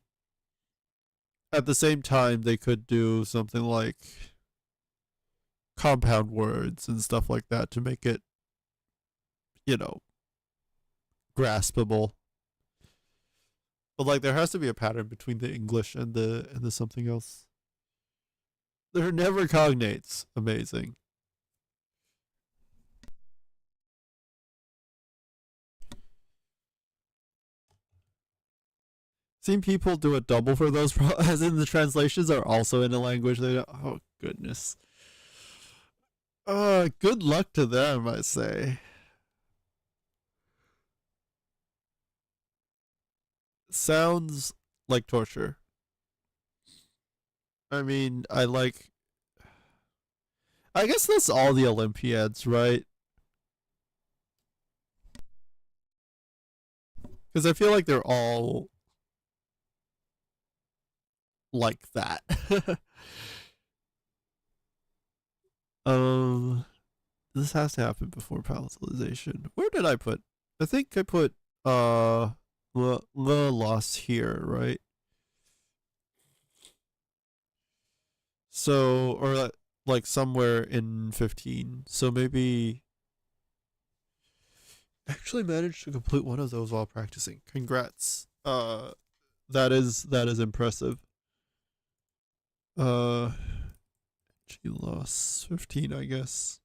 at the same time they could do something like compound words and stuff like that to make it, you know, graspable. But like there has to be a pattern between the English and the something else. They're never cognates. Amazing. Seen people do a double for those, as in the translations are also in a language they don't. Oh goodness. Good luck to them, I say. Sounds like torture. I mean, I guess that's all the Olympiads, right? Because I feel like they're all like that. um, this has to happen before palatalization. Where did I put? I think I put the loss here, right? So, or like somewhere in 15. So maybe actually managed to complete one of those while practicing. Congrats. That is impressive. She lost 15, I guess.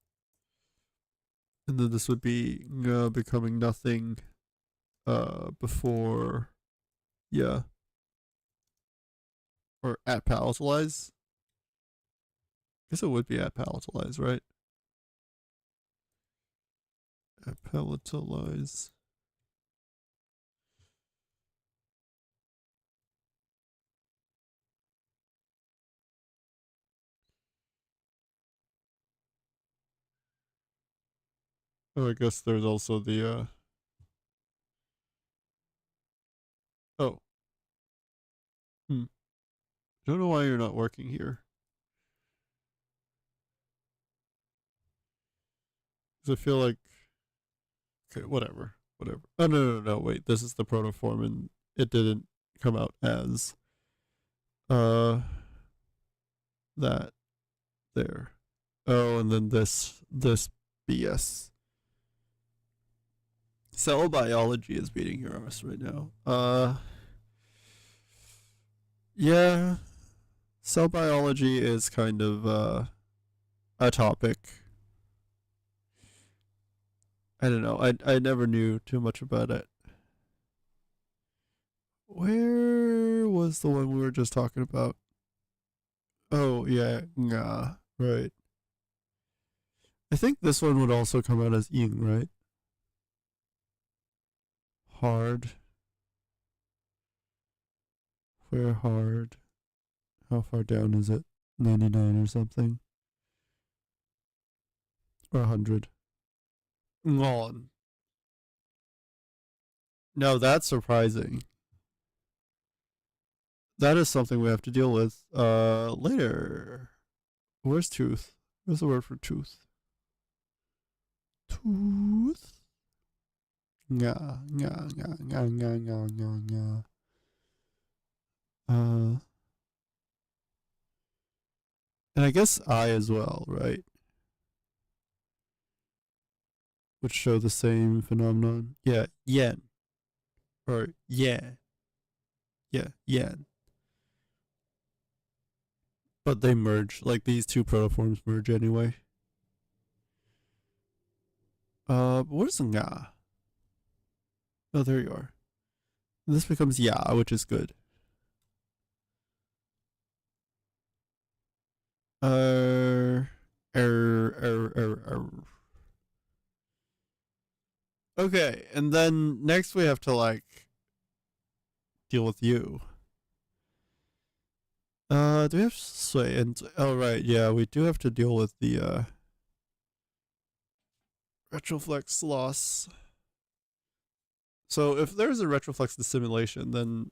And then this would be becoming nothing before, yeah, or at palatalize. I guess it would be at palatalize, right? At palatalize. Oh, I guess there's also the oh. Hmm. Don't know why you're not working here. Because I feel like, okay, whatever. Whatever. Oh no, wait, this is the protoform and it didn't come out as uh that there. Oh, and then this BS. Cell biology is beating your ass right now. Yeah, cell biology is kind of a topic. I don't know. I never knew too much about it. Where was the one we were just talking about? Oh yeah, nah, right. I think this one would also come out as ing, right? Hard. Where hard? How far down is it? 99 or something? Or 100? On. No, that's surprising. That is something we have to deal with later. Where's tooth? Where's the word for tooth? Tooth? Nga, nga, nga, nga, nga, nga, nga, nga. Uh, and I guess I as well, right? Which show the same phenomenon. Yeah, yen. Or yeah. Yeah, yen. But they merge. Like these two protoforms merge anyway. What is nga? Oh, there you are. This becomes ya, which is good. Er. Okay, and then next we have to like deal with you. Do we have sway and oh right, yeah, we do have to deal with the retroflex loss. So if there's a retroflex dissimulation, then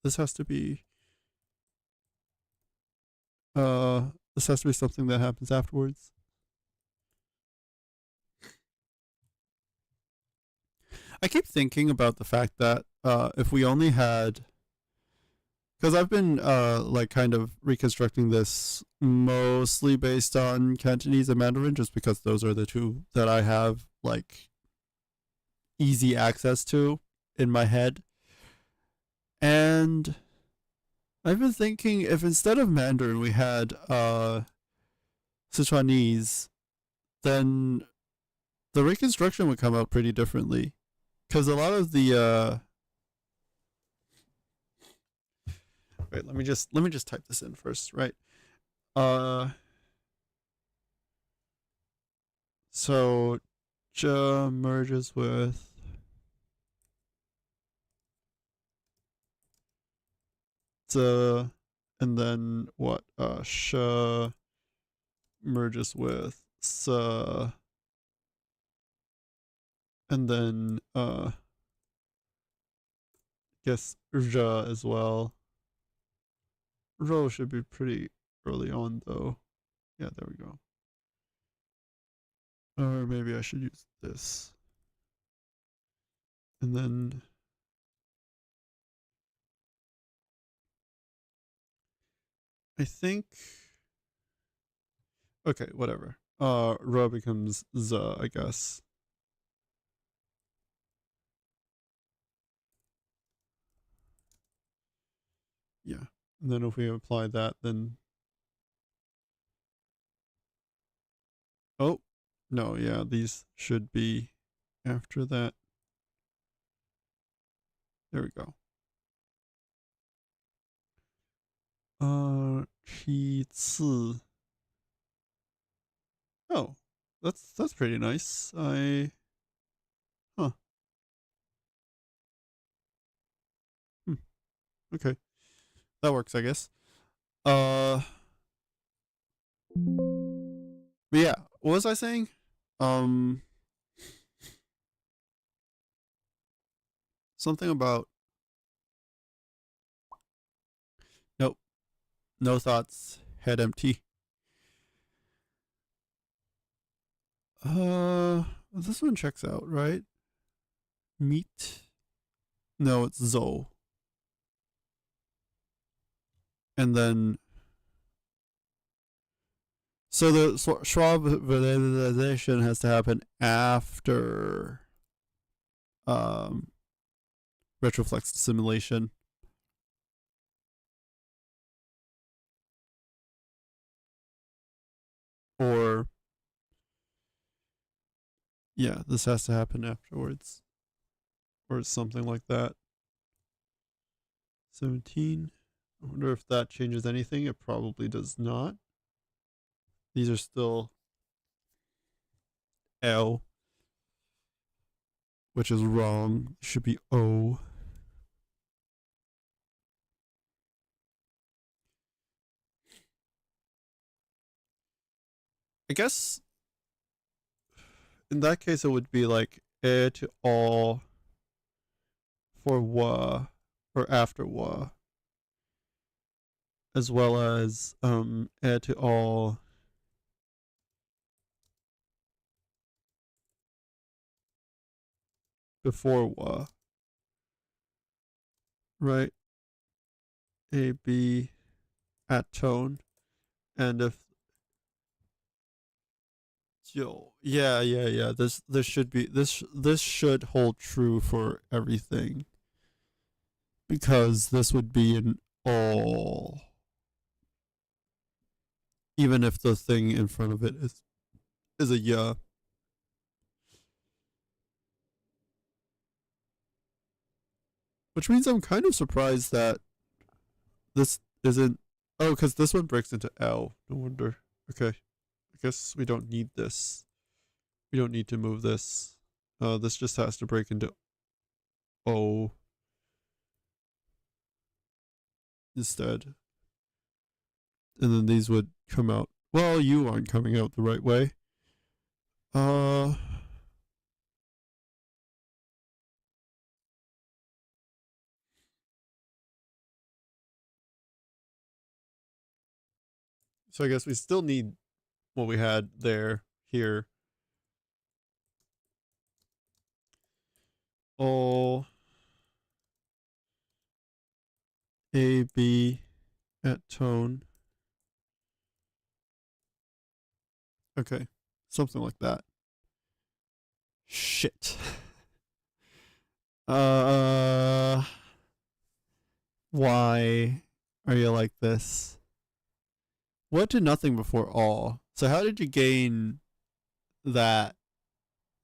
this has to be something that happens afterwards. I keep thinking about the fact that if we only had, because I've been like kind of reconstructing this mostly based on Cantonese and Mandarin, just because those are the two that I have like easy access to in my head. And I've been thinking if instead of Mandarin we had Sichuanese, then the reconstruction would come out pretty differently. Because a lot of the wait, let me just type this in first, right? So J merges with Z, and then what? Sh merges with S, and then guess R as well. Ro should be pretty early on though. Yeah, there we go. Or maybe I should use this. And then I think okay, whatever. Ro becomes Z, I guess. Yeah. And then if we apply that, then oh no, yeah, these should be after that. There we go. Qi zi. Oh, that's pretty nice. Huh. Hmm. Okay, that works, I guess. Uh, but yeah, what was I saying? Um, something about nope, no thoughts, head empty. This one checks out, right? Meat. No, it's Zo. And then so the Schwab validation has to happen after retroflex simulation. Or yeah, this has to happen afterwards. Or something like that. 17. I wonder if that changes anything. It probably does not. These are still L, which is wrong. It should be O. I guess in that case it would be like E to all for wa or after wa, as well as E to all before wa, right? A B at tone, and if yeah. This should be this should hold true for everything, because this would be an all, even if the thing in front of it is a yeah. Which means I'm kind of surprised that this isn't. Oh, because this one breaks into L. No wonder. Okay, I guess we don't need this. We don't need to move this. This just has to break into O. instead. And then these would come out. Well, you aren't coming out the right way. So I guess we still need what we had there, here. All A, B at tone. Okay, something like that. Shit. Why are you like this? What did nothing before all? So how did you gain that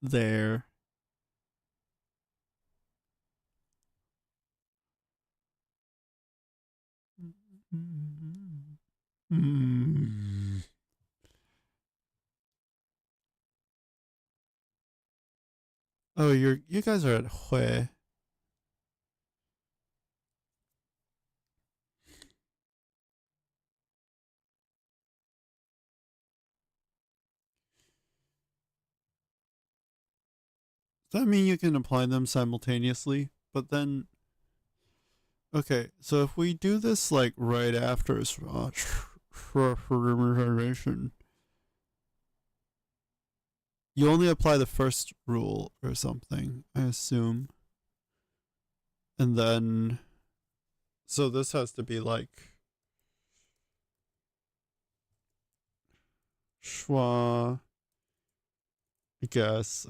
there? Hmm. Oh, you guys are at Hue. Does that mean you can apply them simultaneously? But then, okay, so if we do this like right after remuneration, you only apply the first rule or something, I assume. And then, so this has to be like schwa. I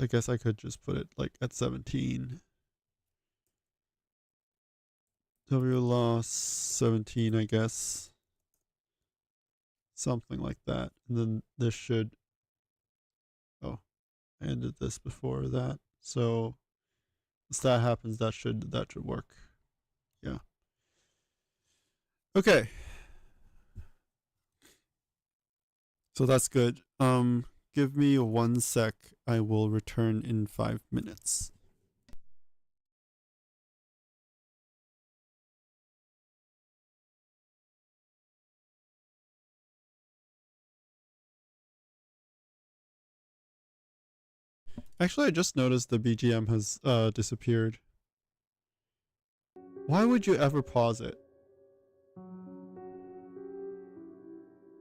guess I could just put it like at 17. W loss 17, I guess. Something like that. And then this should, oh, I ended this before that. So once that happens, that should work. Yeah. Okay. So that's good. Give me 1 sec. I will return in 5 minutes. Actually, I just noticed the BGM has disappeared. Why would you ever pause it?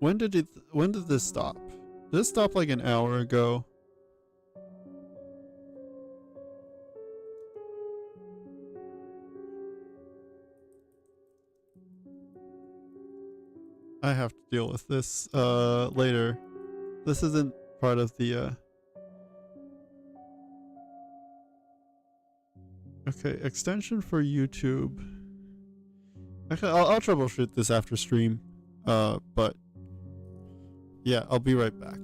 When did this stop? Did this stop like an hour ago? I have to deal with this later. This isn't part of the okay, extension for YouTube. Actually, I'll troubleshoot this after stream. But yeah, I'll be right back.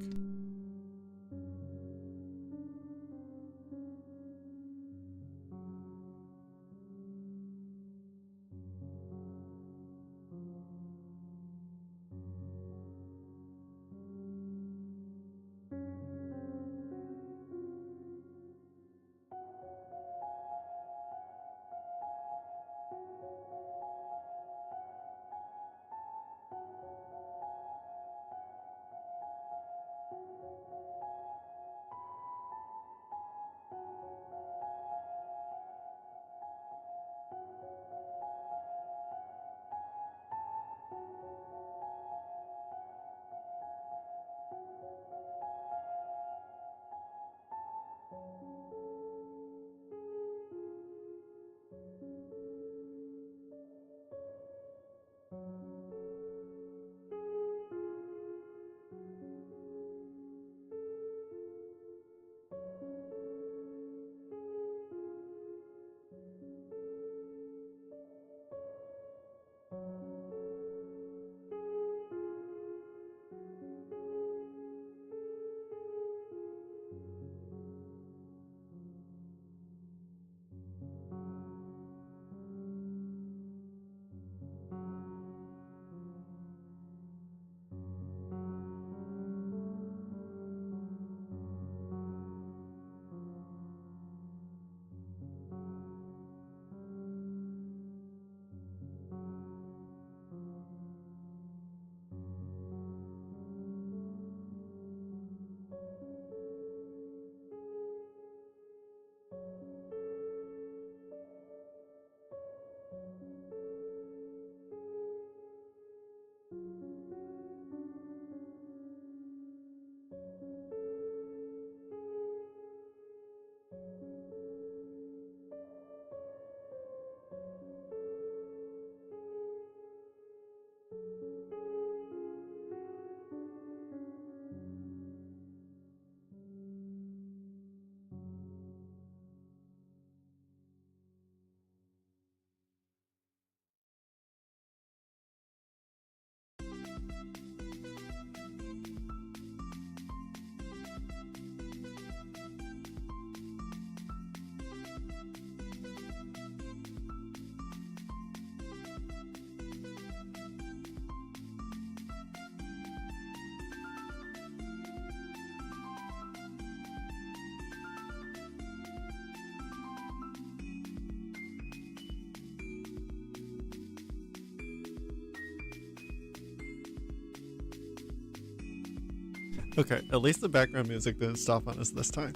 Okay, at least the background music didn't stop on us this time.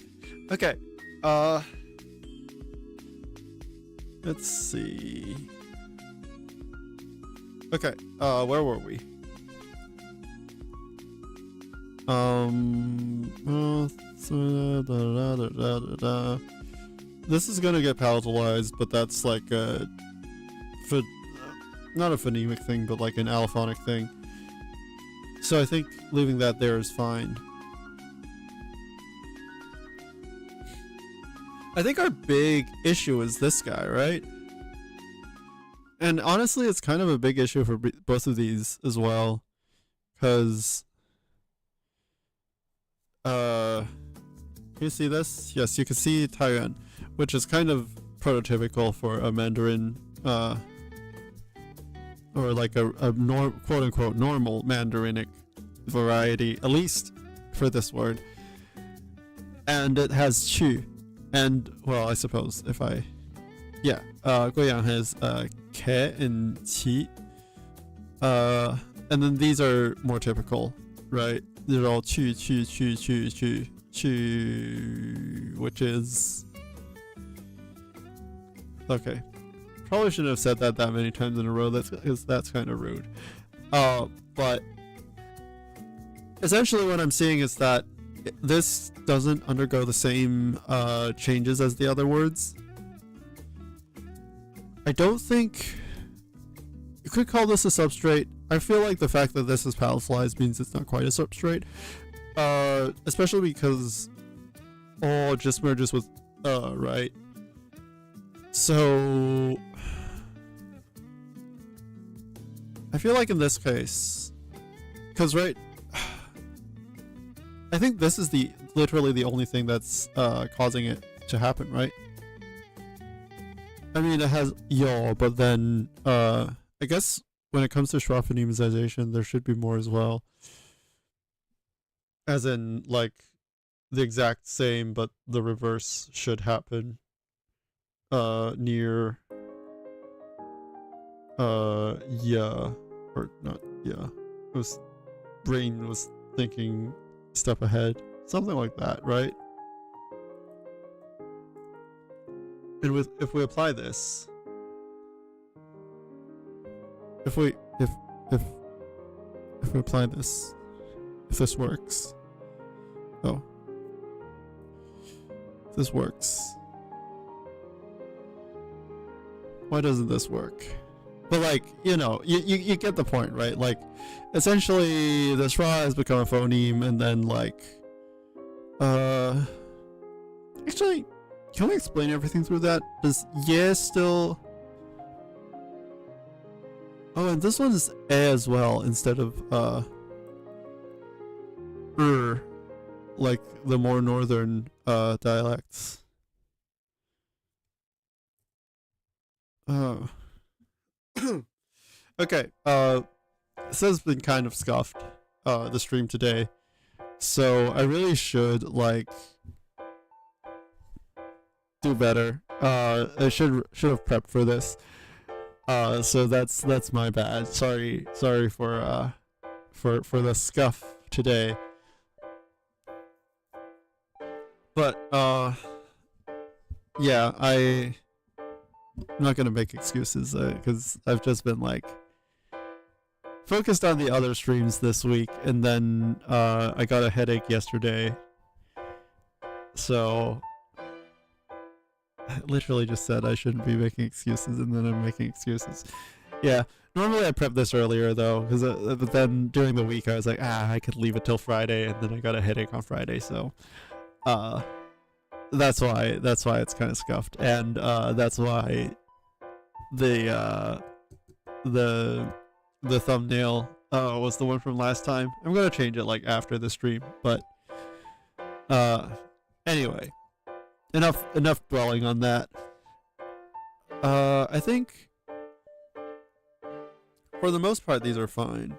Okay, let's see. Okay, where were we? This is gonna get palatalized, but that's like a not a phonemic thing, but like an allophonic thing. So I think leaving that there is fine. I think our big issue is this guy, right? And honestly, it's kind of a big issue for both of these as well. Because, can you see this? Yes, you can see Taiwan, which is kind of prototypical for a Mandarin, or like a quote-unquote normal Mandarinic variety, at least for this word. And it has chu. And, well, I suppose if I... Yeah, Guiyang has ke and qi. And then these are more typical, right? They're all chu, which is... Okay. Probably shouldn't have said that many times in a row, because that's kind of rude. But essentially what I'm seeing is that this doesn't undergo the same changes as the other words. I don't think you could call this a substrate. I feel like the fact that this is palatalized means it's not quite a substrate, especially because all just merges with right? So I feel like in this case, because right, I think this is literally the only thing that's causing it to happen, right? I mean, it has yo, but then I guess when it comes to schwa phonемization, there should be more as well. As in, like, the exact same, but the reverse should happen. Near yeah, or not, yeah. Brain was thinking step ahead. Something like that, right? And if we apply this, if we apply this, if this works, if this works, why doesn't this work? But like, you know, you get the point, right? Like, essentially, the schwa has become a phoneme, and then like, actually, can we explain everything through that? Does yeah still? Oh, and this one is a as well instead of like the more northern dialects. Oh. Okay. This has been kind of scuffed, the stream today, so I really should like do better. I should have prepped for this. So that's my bad. Sorry for the scuff today. But yeah, I'm not gonna make excuses because I've just been like focused on the other streams this week, and then I got a headache yesterday, so I literally just said I shouldn't be making excuses, and then I'm making excuses. Yeah, normally I prep this earlier though, because but then during the week I was like, I could leave it till Friday, and then I got a headache on Friday, so that's why it's kind of scuffed, and that's why the thumbnail was the one from last time. I'm gonna change it like after the stream, but anyway, enough dwelling on that. I think for the most part these are fine.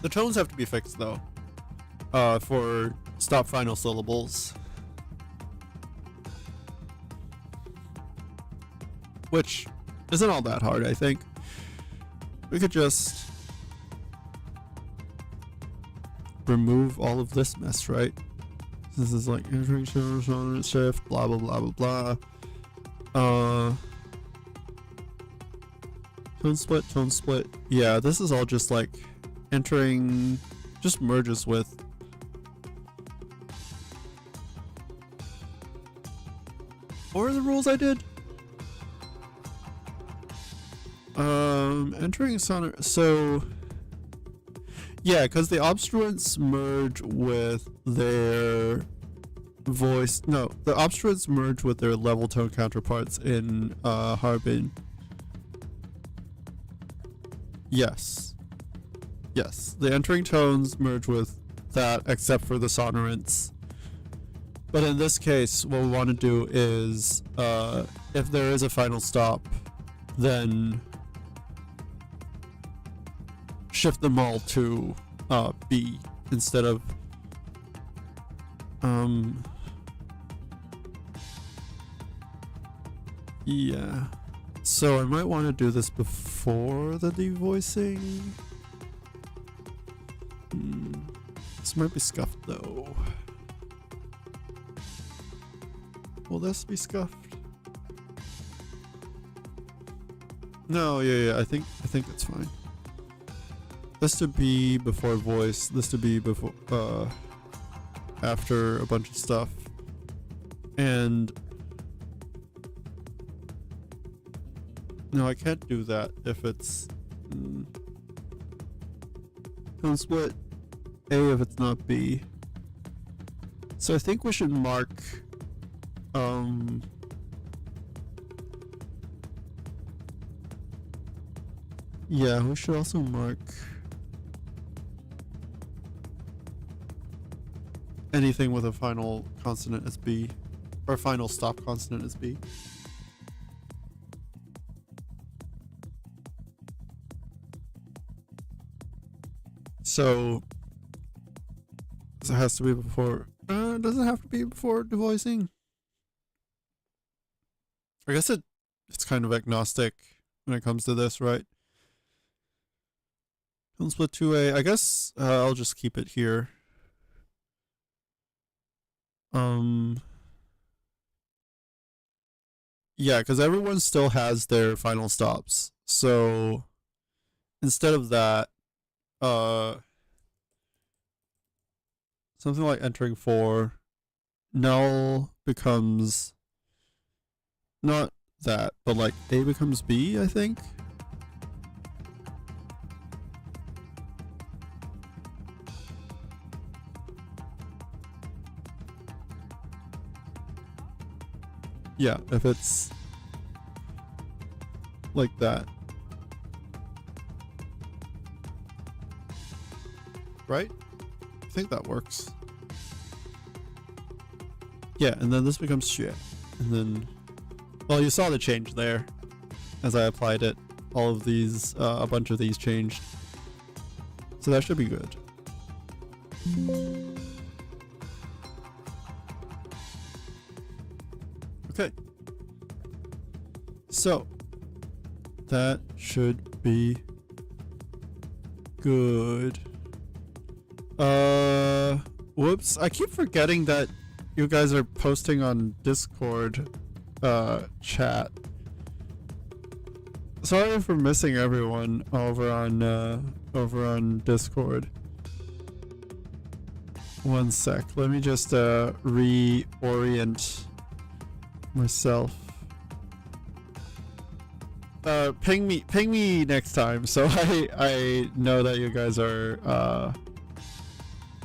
The tones have to be fixed though, for stop final syllables. which isn't all that hard, I think. We could just remove all of this mess, right? This is like entering shift, blah blah blah blah blah. Tone split. Yeah, this is all just like entering, just merges with. What are the rules I did? Entering sonor. So yeah, because the obstruents merge with their voice. No, the obstruents merge with their level tone counterparts in Harbin. Yes. Yes, the entering tones merge with that except for the sonorants. But in this case, what we want to do is, if there is a final stop, then shift them all to B instead of yeah. So I might want to do this before the devoicing. This might be scuffed though. Will this be scuffed? No, yeah, I think it's fine. This to be before voice, this to be before after a bunch of stuff. And no, I can't do that if it's tone split A if it's not B. So I think we should mark yeah, we should also mark anything with a final consonant as B, or final stop consonant as B. So it has to be before, does it have to be before devoicing? I guess it's kind of agnostic when it comes to this, right? Tone split 2A. I guess I'll just keep it here. Yeah, because everyone still has their final stops. So instead of that, something like entering 4, null becomes not that, but like A becomes B, I think. Yeah, if it's like that. Right? I think that works. Yeah, and then this becomes shit. And then, well, you saw the change there as I applied it. All of these, a bunch of these changed. So that should be good. Okay. So that should be good. Whoops. I keep forgetting that you guys are posting on Discord chat. Sorry for missing everyone over on Discord. One sec. Let me just reorient myself. Ping me next time so I know that you guys are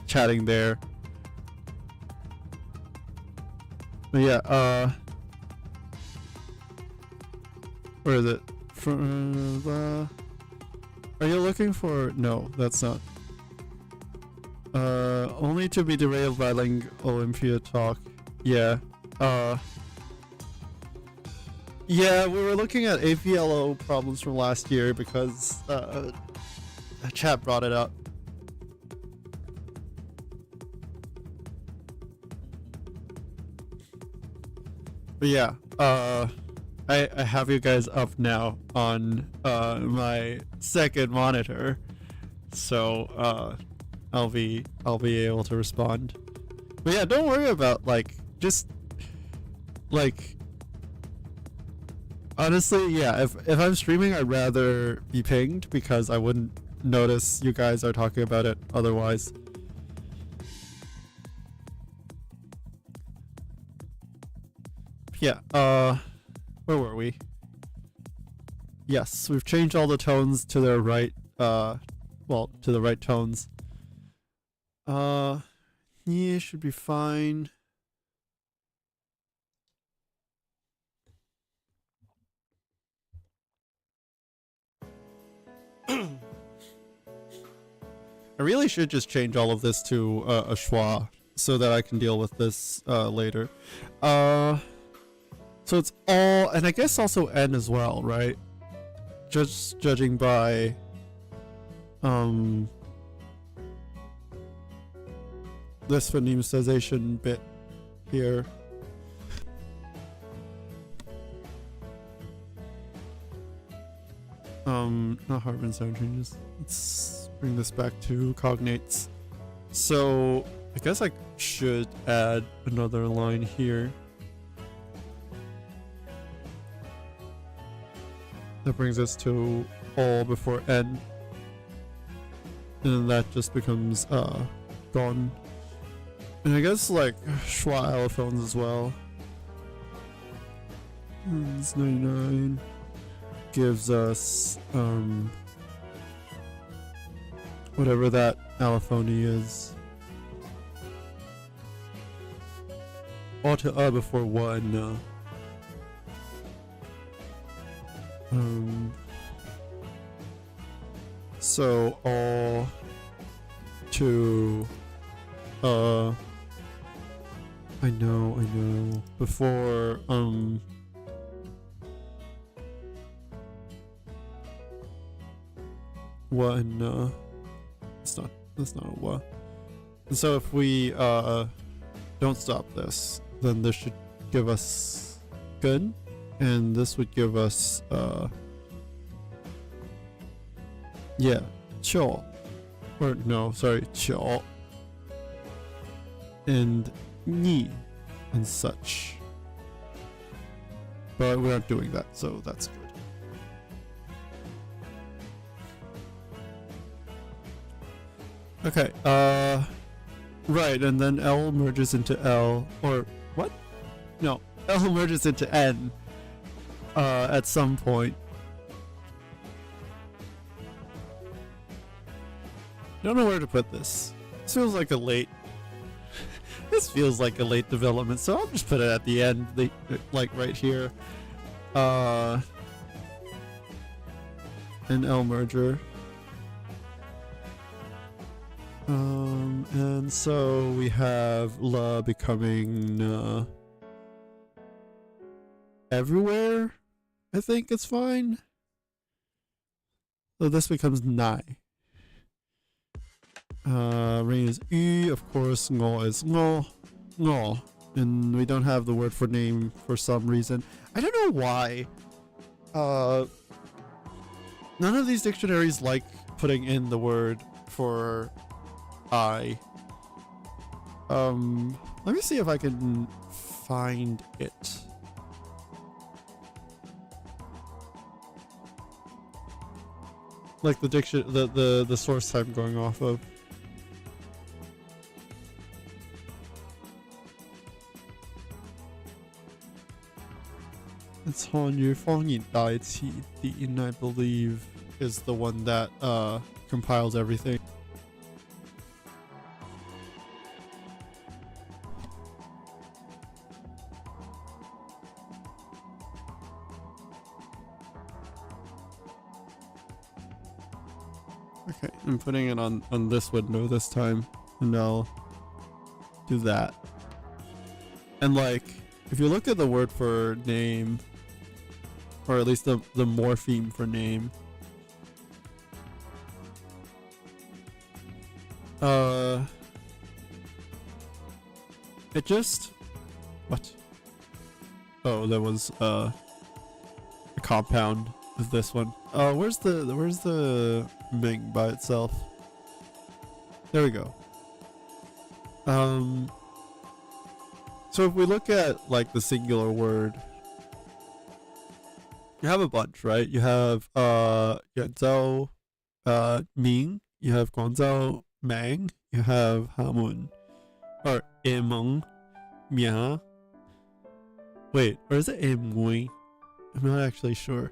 chatting there. But yeah, where is it? Are you looking for? No, that's not. Only to be derailed by Olympia talk. Yeah. Yeah, we were looking at AVLO problems from last year because a chat brought it up. But yeah, I have you guys up now on my second monitor, so I'll be able to respond. But yeah, don't worry about like just like honestly, yeah, if I'm streaming, I'd rather be pinged because I wouldn't notice you guys are talking about it otherwise. Yeah, where were we? Yes, we've changed all the tones to their right, well, to the right tones. Yeah, should be fine. I really should just change all of this to a schwa so that I can deal with this later. So it's all, and I guess also N as well, right? Just judging by this phonemicization bit here. Not Hartman sound changes. Let's bring this back to cognates. So I guess I should add another line here. That brings us to all before N. And then that just becomes gone. And I guess like schwa allophones as well. It's 99. Gives us whatever that allophony is. All to before one. So all to I know before one that's not a wa. And so if we don't stop this, then this should give us good, and this would give us yeah, cho, or no, sorry, cho, and ni, and such. But we're not doing that, so that's good. Okay, right, and then L merges into L, or what? No, L merges into N, at some point. Don't know where to put this. This feels like a late, this feels like a late development, so I'll just put it at the end, like right here. An L merger. And so we have la becoming everywhere. I think it's fine. So this becomes nai. Rain is y, of course. Ngo is ngo, ngo, and we don't have the word for name for some reason. I don't know why. None of these dictionaries like putting in the word for I. Let me see if I can find it. Like the the source I'm going off of. It's 汉语方言代词 Dean, I believe, is the one that compiles everything. Okay, I'm putting it on this window this time, and I'll do that. And like, if you look at the word for name, or at least the morpheme for name, it just, what? Oh, that was compound of this one. Where's the Ming by itself? There we go. So if we look at like the singular word, you have a bunch, right? You have Yuanzhao Ming, you have Guangzhou Mang, you have Hamun, or Emeng Mia. Wait, or is it Emui? I'm not actually sure.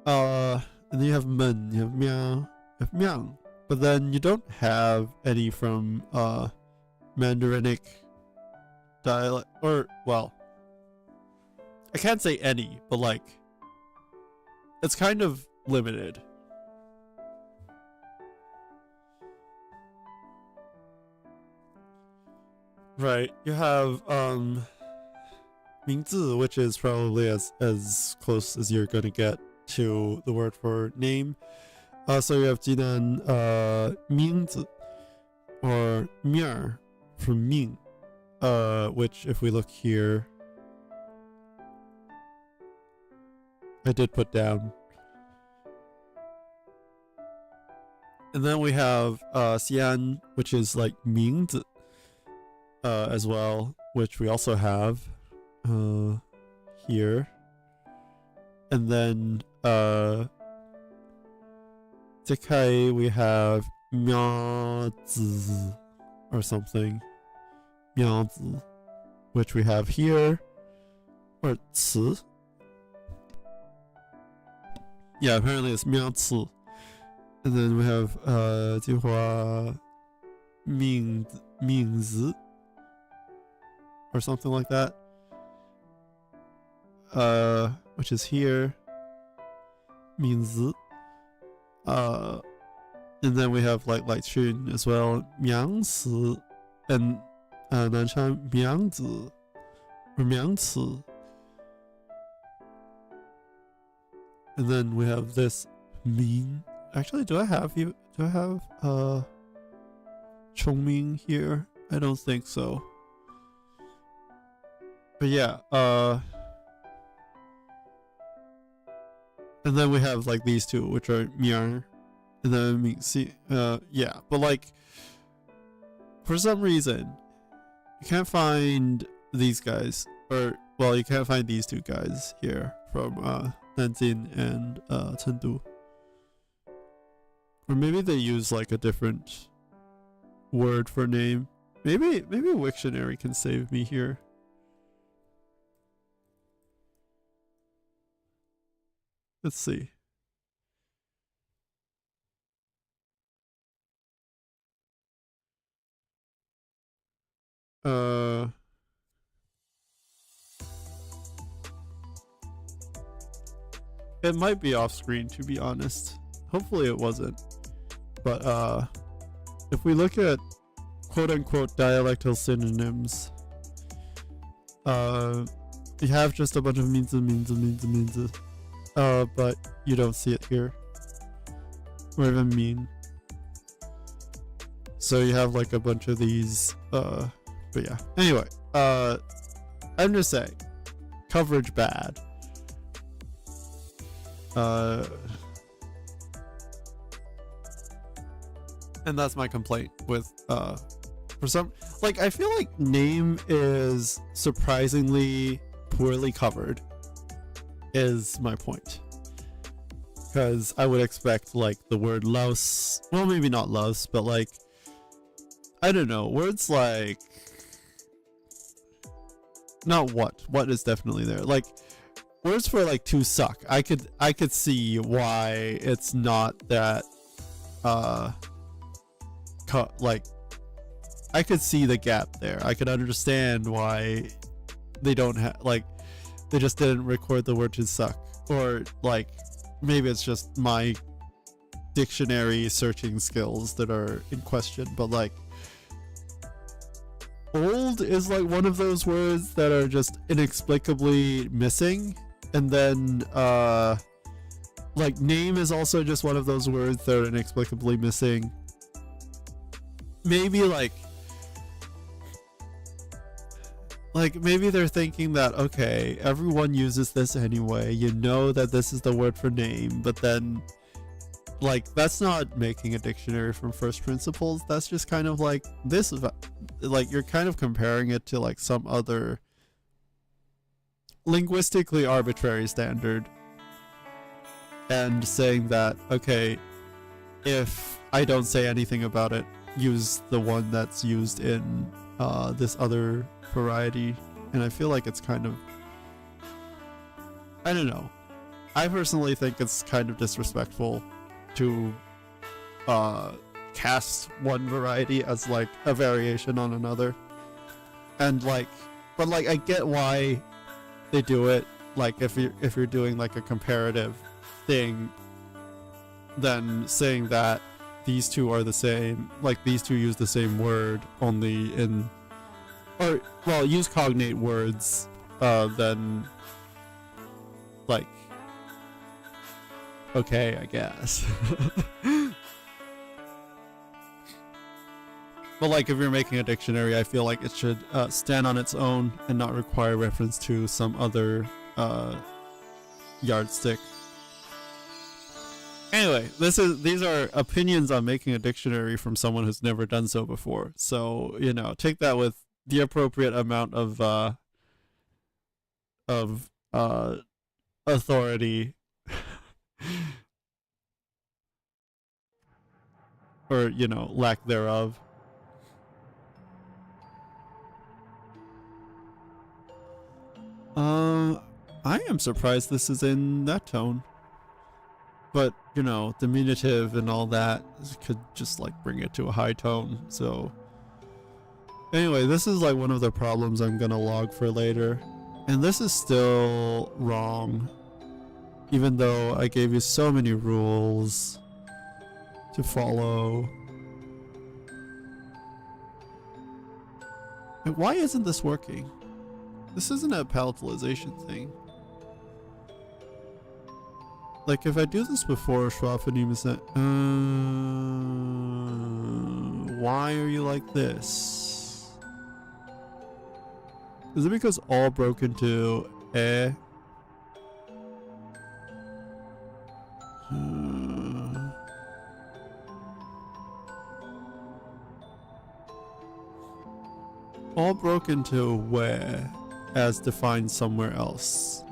And then you have Men, you have Miao, you have Miang. But then you don't have any from Mandarinic dialect, or well, I can't say any, but like it's kind of limited. Right, you have Mingzi, which is probably as close as you're gonna get to the word for name. So you have Jinan Mingzi or Mier from Ming, which if we look here, I did put down. And then we have Xian, which is like Mingzi as well, which we also have here. And then Zekai, we have Miazi or something. Miazi, which we have here. Or Ci. Yeah, apparently it's Miazi. And then we have Jinhua Mingzi or something like that. Which is here. Mingzi. And then we have like Shun as well, Miangci, and Nanshan Miangzi or Miangci. And then we have this Ming. Actually, do I have Chongming here? I don't think so. But yeah, and then we have like these two, which are Miang, and then Mingxi. Yeah, but like for some reason you can't find these guys, or well, you can't find these two guys here from Nanjing and Chengdu. Or maybe they use like a different word for name. Maybe Wiktionary can save me here. Let's see. It might be off screen, to be honest. Hopefully it wasn't. But if we look at quote unquote dialectal synonyms, you have just a bunch of minzi. But you don't see it here. Or even mean. So you have like a bunch of these, but yeah. Anyway, I'm just saying, coverage bad. And that's my complaint with, for some, like, I feel like name is surprisingly poorly covered, is my point. Because I would expect, like, the word louse, well, maybe not louse, but, like, I don't know, words like, not what is definitely there, like, words for, like, to suck, I could see why it's not that, like, I could see the gap there. I could understand why they don't have, like, they just didn't record the word to suck. Or, like, maybe it's just my dictionary searching skills that are in question, but, like, old is, like, one of those words that are just inexplicably missing. And then, like, name is also just one of those words that are inexplicably missing. Maybe, like, like maybe they're thinking that, okay, everyone uses this anyway, you know that this is the word for name, but then like that's not making a dictionary from first principles. That's just kind of like this is like you're kind of comparing it to like some other linguistically arbitrary standard and saying that, okay, if I don't say anything about it, use the one that's used in this other variety. And I feel like it's kind of, I don't know, I personally think it's kind of disrespectful to cast one variety as like a variation on another. And like, but like I get why they do it. Like if you're doing like a comparative thing, then saying that these two are the same, like these two use the same word only in, or well, use cognate words, then like, okay, I guess. But like if you're making a dictionary, I feel like it should stand on its own and not require reference to some other yardstick. Anyway, these are opinions on making a dictionary from someone who's never done so before. So, you know, take that with the appropriate amount of authority. Or, you know, lack thereof. I am surprised this is in that tone. But, you know, diminutive and all that could just like bring it to a high tone. So anyway, this is like one of the problems I'm gonna log for later. And this is still wrong. Even though I gave you so many rules to follow. And why isn't this working? This isn't a palatalization thing. Like if I do this before Schwafelin is that, why are you like this? Is it because all broke into eh? All broke into where as defined somewhere else.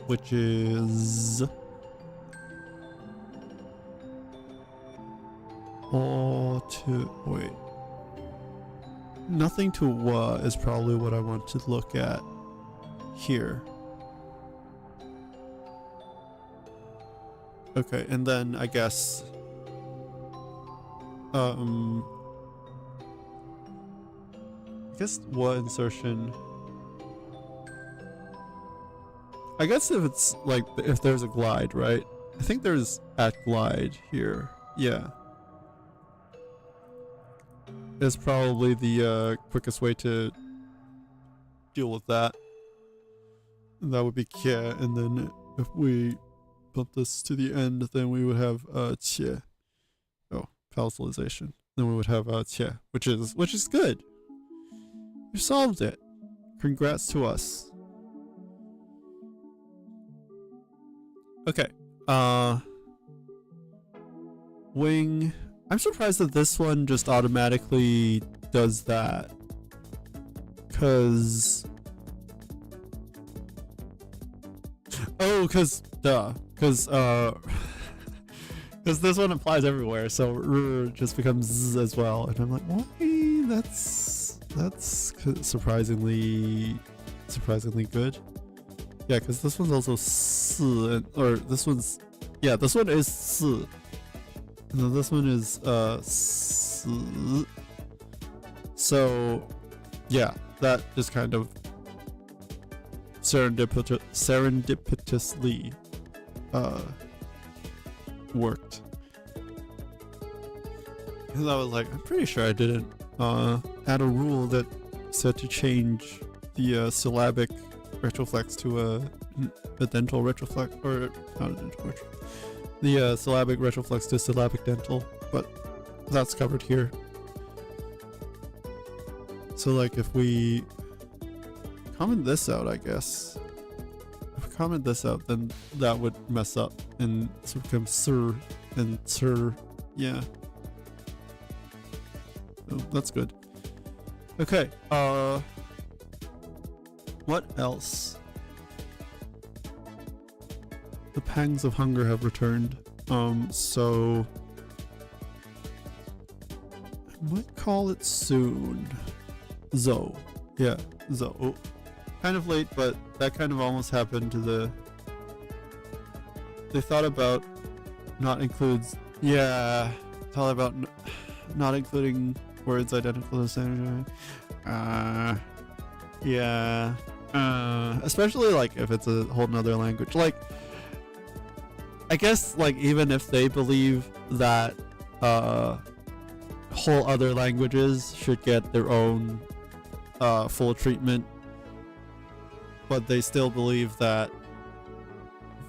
Which is all to wait. Nothing to what is probably what I want to look at here. Okay, and then I guess what insertion? I guess if it's like, if there's a glide, right? I think there's at glide here. Yeah. It's probably the quickest way to deal with that. And that would be kye, and then if we bump this to the end, then we would have qie. Oh, palatalization. Then we would have qie, which is good. We solved it. Congrats to us. Okay, wing. I'm surprised that this one just automatically does that. Cause this one applies everywhere, so r just becomes z as well, and I'm like, why? That's surprisingly good. Yeah, because this one's also s, or this one's, yeah, this one is s, and then this one is s. So yeah, that just kind of serendipitously worked. Because I was like, I'm pretty sure I didn't add a rule that said to change the syllabic retroflex to a dental retroflex, or not a dental retroflex, the syllabic retroflex to syllabic dental, but that's covered here. So like if we comment this out, I guess. If we comment this out, then that would mess up and so it becomes sir and sir. Yeah. Oh, that's good. Okay. What else? The pangs of hunger have returned. So I might call it soon. Zo. Yeah, Zo. Oh, kind of late, but that kind of almost happened to the... They thought about not includes... Yeah, thought about not including words identical to the same. Yeah. Especially like if it's a whole nother language. Like, I guess like even if they believe that whole other languages should get their own full treatment, but they still believe that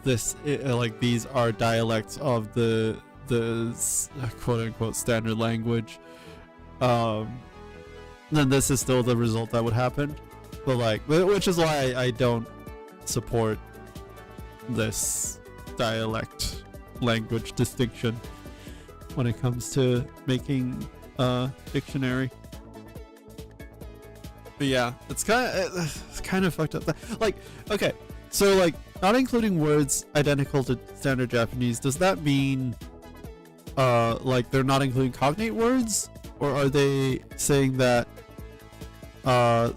this like these are dialects of the quote-unquote standard language, then this is still the result that would happen. But like, which is why I don't support this dialect language distinction when it comes to making a dictionary. But yeah, it's kind of fucked up. Like, okay, so like not including words identical to standard Japanese, does that mean like they're not including cognate words, or are they saying that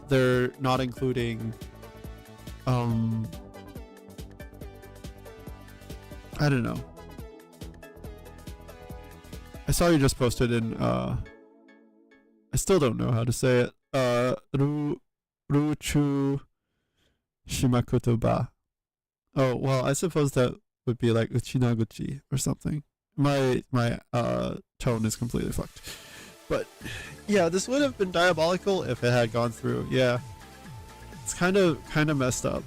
they're not including I don't know. I saw you just posted in I still don't know how to say it. Ruchu shimakutoba. Oh, well, I suppose that would be like uchinaguchi or something. My tone is completely fucked. But yeah, this would have been diabolical if it had gone through. Yeah. It's kind of messed up.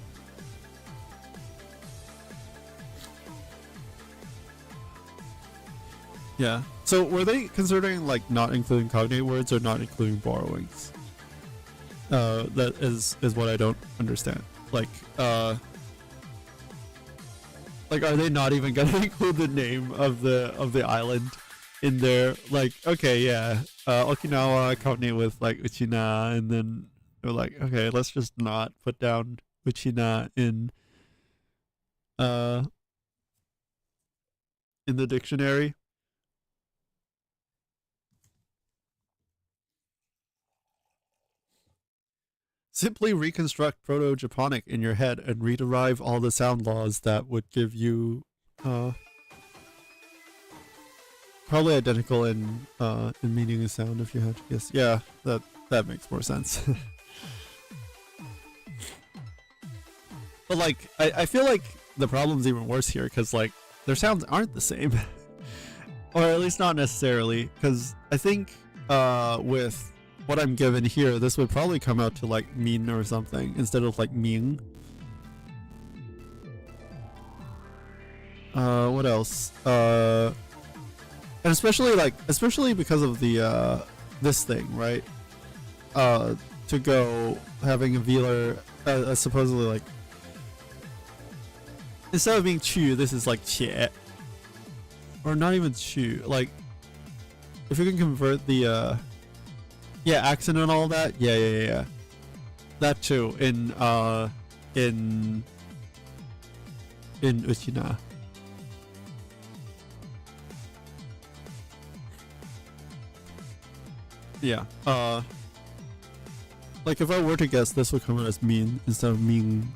Yeah. So were they considering like not including cognate words or not including borrowings? That is what I don't understand. Like are they not even gonna include the name of the island in there? Like, okay, yeah, Okinawa cognate with like Uchina, and then they're like, okay, let's just not put down Uchina in the dictionary. Simply reconstruct Proto-Japonic in your head and rederive all the sound laws that would give you probably identical in meaning and sound if you had to guess. Yeah, that makes more sense. But like I feel like the problem's even worse here because like their sounds aren't the same. Or at least not necessarily, because I think with what I'm given here, this would probably come out to like min or something instead of like ming. What else? And especially because of the this thing, right? To go having a velar supposedly like instead of being chu, this is like che, or not even chu. Like if you can convert the yeah, accent and all that. Yeah. That too in Uchina. Yeah. Like if I were to guess, this would come out as min instead of ming.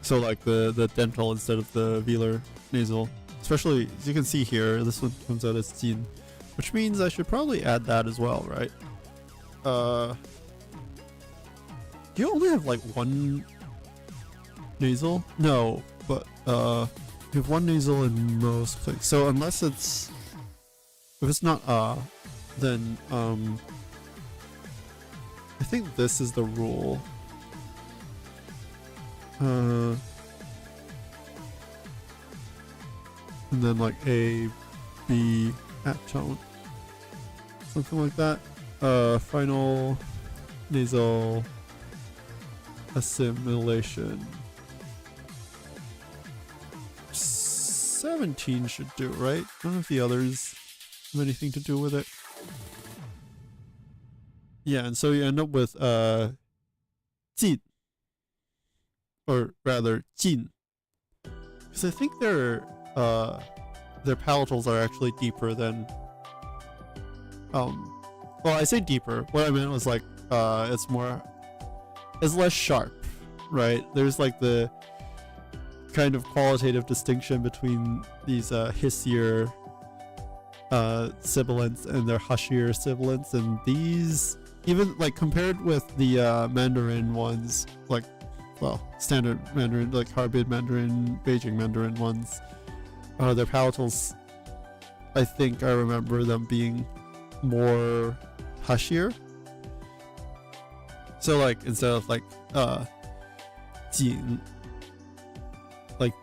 So like the dental instead of the velar nasal. Especially as you can see here, this one comes out as jin, which means I should probably add that as well, right? You only have like one nasal? No, but you have one nasal in most places. So unless it's if it's not then I think this is the rule. And then like A, B at tone. Something like that. Final nasal assimilation. 17 should do, right? None of the others have anything to do with it. Yeah, and so you end up with 进, or rather 进, because I think their palatals are actually deeper than well, I say deeper. What I meant was like it's less sharp, right? There's like the kind of qualitative distinction between these hissier sibilants and their hushier sibilants, and these, even like compared with the Mandarin ones, like, well, standard Mandarin, like Harbin Mandarin, Beijing Mandarin ones, their palatals, I think I remember them being more hushier. So like instead of like jing, like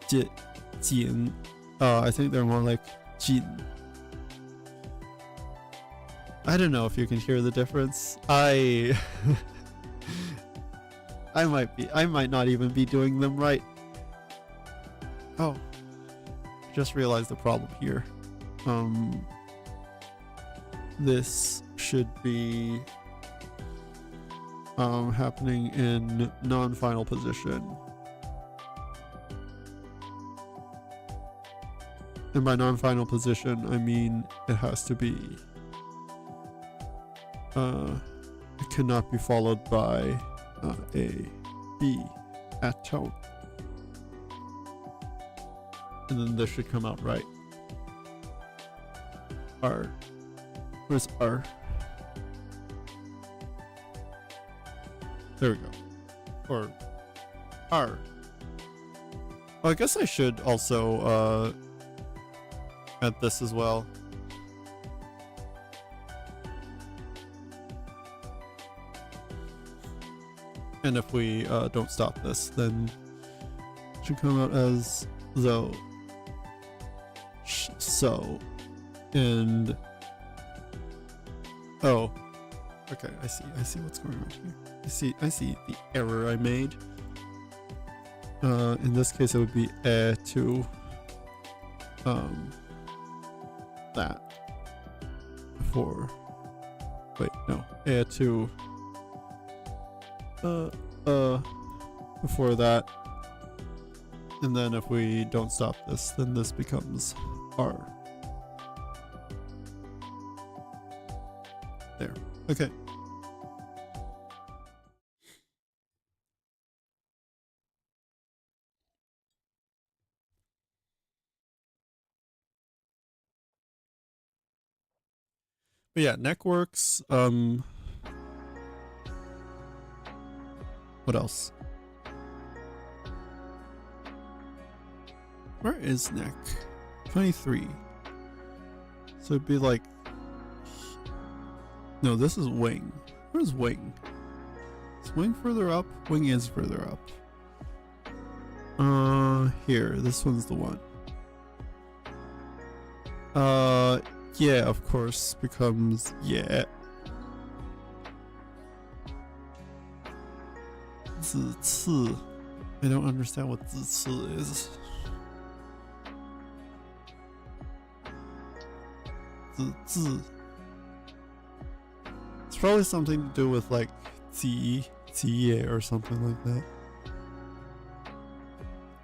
jing, I think they're more like jin. I don't know if you can hear the difference. I might not even be doing them right. Oh, just realized the problem here. This should be happening in non-final position. And by non-final position, I mean it has to be it cannot be followed by a B at tone. And then this should come out right. R. Where's R? There we go. Or R. Well, I guess I should also add this as well. And if we don't stop this, then it should come out as though, so, and oh, okay, I see what's going on here. I see the error I made. In this case, it would be to that before. Wait, no, to before that, and then if we don't stop this, then this becomes R. There. Okay. But yeah, neck works. What else? Where is neck? 23. So it'd be like, no, this is wing. Where's wing? Is wing further up? Wing is further up. Here, this one's the one. Yeah, of course, becomes yeah. 子次. I don't understand what 子次 is. 子字. It's probably something to do with like 己业 or something like that.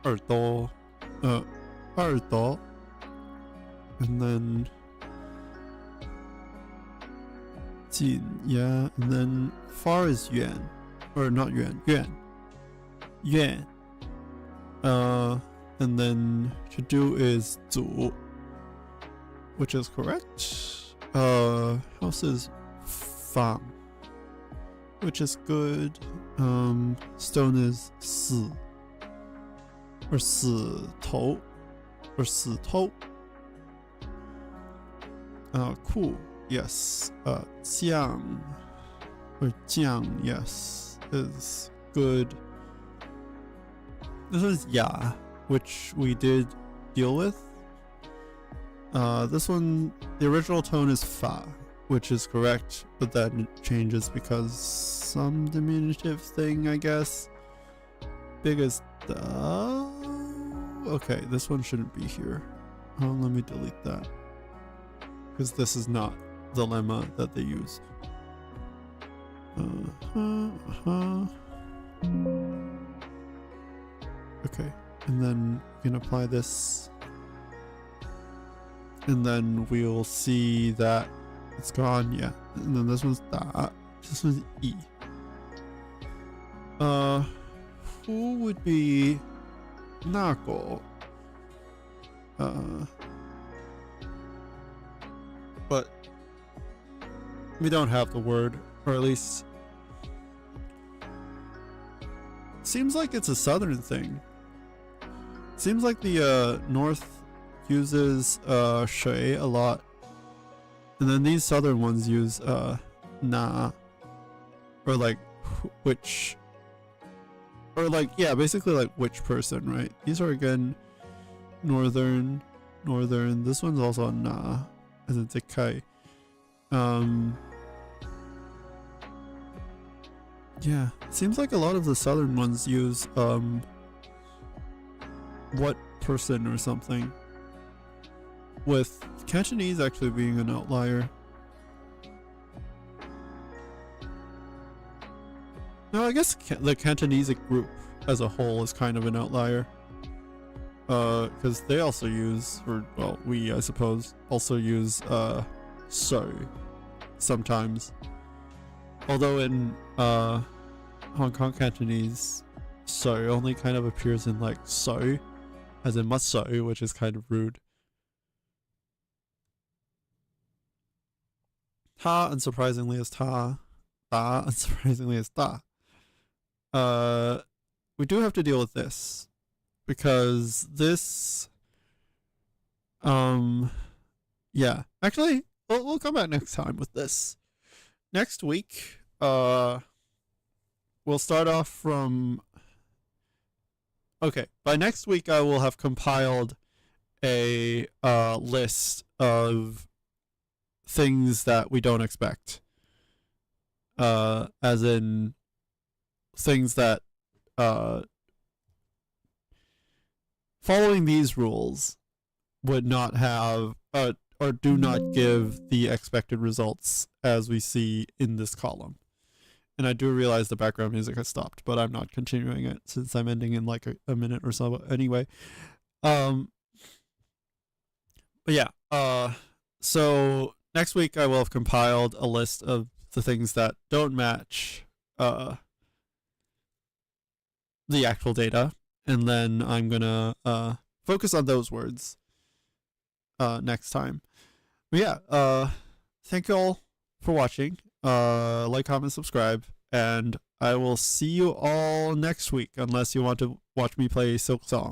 耳朵, 耳朵, and then 近, yeah, and then far is 远, or not 远, 远, and then to do is 组, which is correct. House is 方, which is good. Stone is 死, or 死头, or 死头. Cool, yes. 酱, or 酱, yes, is good. This is ya, which we did deal with. This one, the original tone is fa, which is correct, but then it changes because some diminutive thing, I guess. Biggest. Okay, this one shouldn't be here. Oh, let me delete that. Because this is not the lemma that they use. Okay, and then we can apply this. And then we'll see that it's gone, yeah. And then this one's that. This one's E. Who would be Nako? But we don't have the word, or at least seems like it's a southern thing. Seems like the north uses shui a lot, and then these southern ones use na, or like which, or like, yeah, basically like which person, right? These are again northern. This one's also na, as in tekai. Yeah, seems like a lot of the southern ones use what person or something, with Cantonese actually being an outlier. No, I guess the Cantonese group as a whole is kind of an outlier. Because they also use, or well, we, I suppose, also use so sometimes. Although in Hong Kong Cantonese, so only kind of appears in like so, as in must so, which is kind of rude. Ta, unsurprisingly, is ta. Ta, unsurprisingly, is ta. We do have to deal with this, because this, yeah, actually, we'll come back next time with this. Next week, we'll start off from, okay, by next week I will have compiled a list of things that we don't expect, as in things that following these rules would not have or do not give the expected results as we see in this column. And I do realize the background music has stopped, but I'm not continuing it since I'm ending in like a minute or so anyway. But yeah, so next week I will have compiled a list of the things that don't match the actual data, and then I'm gonna focus on those words next time. But yeah, thank you all for watching. Like, comment, subscribe, and I will see you all next week, unless you want to watch me play Silk Song.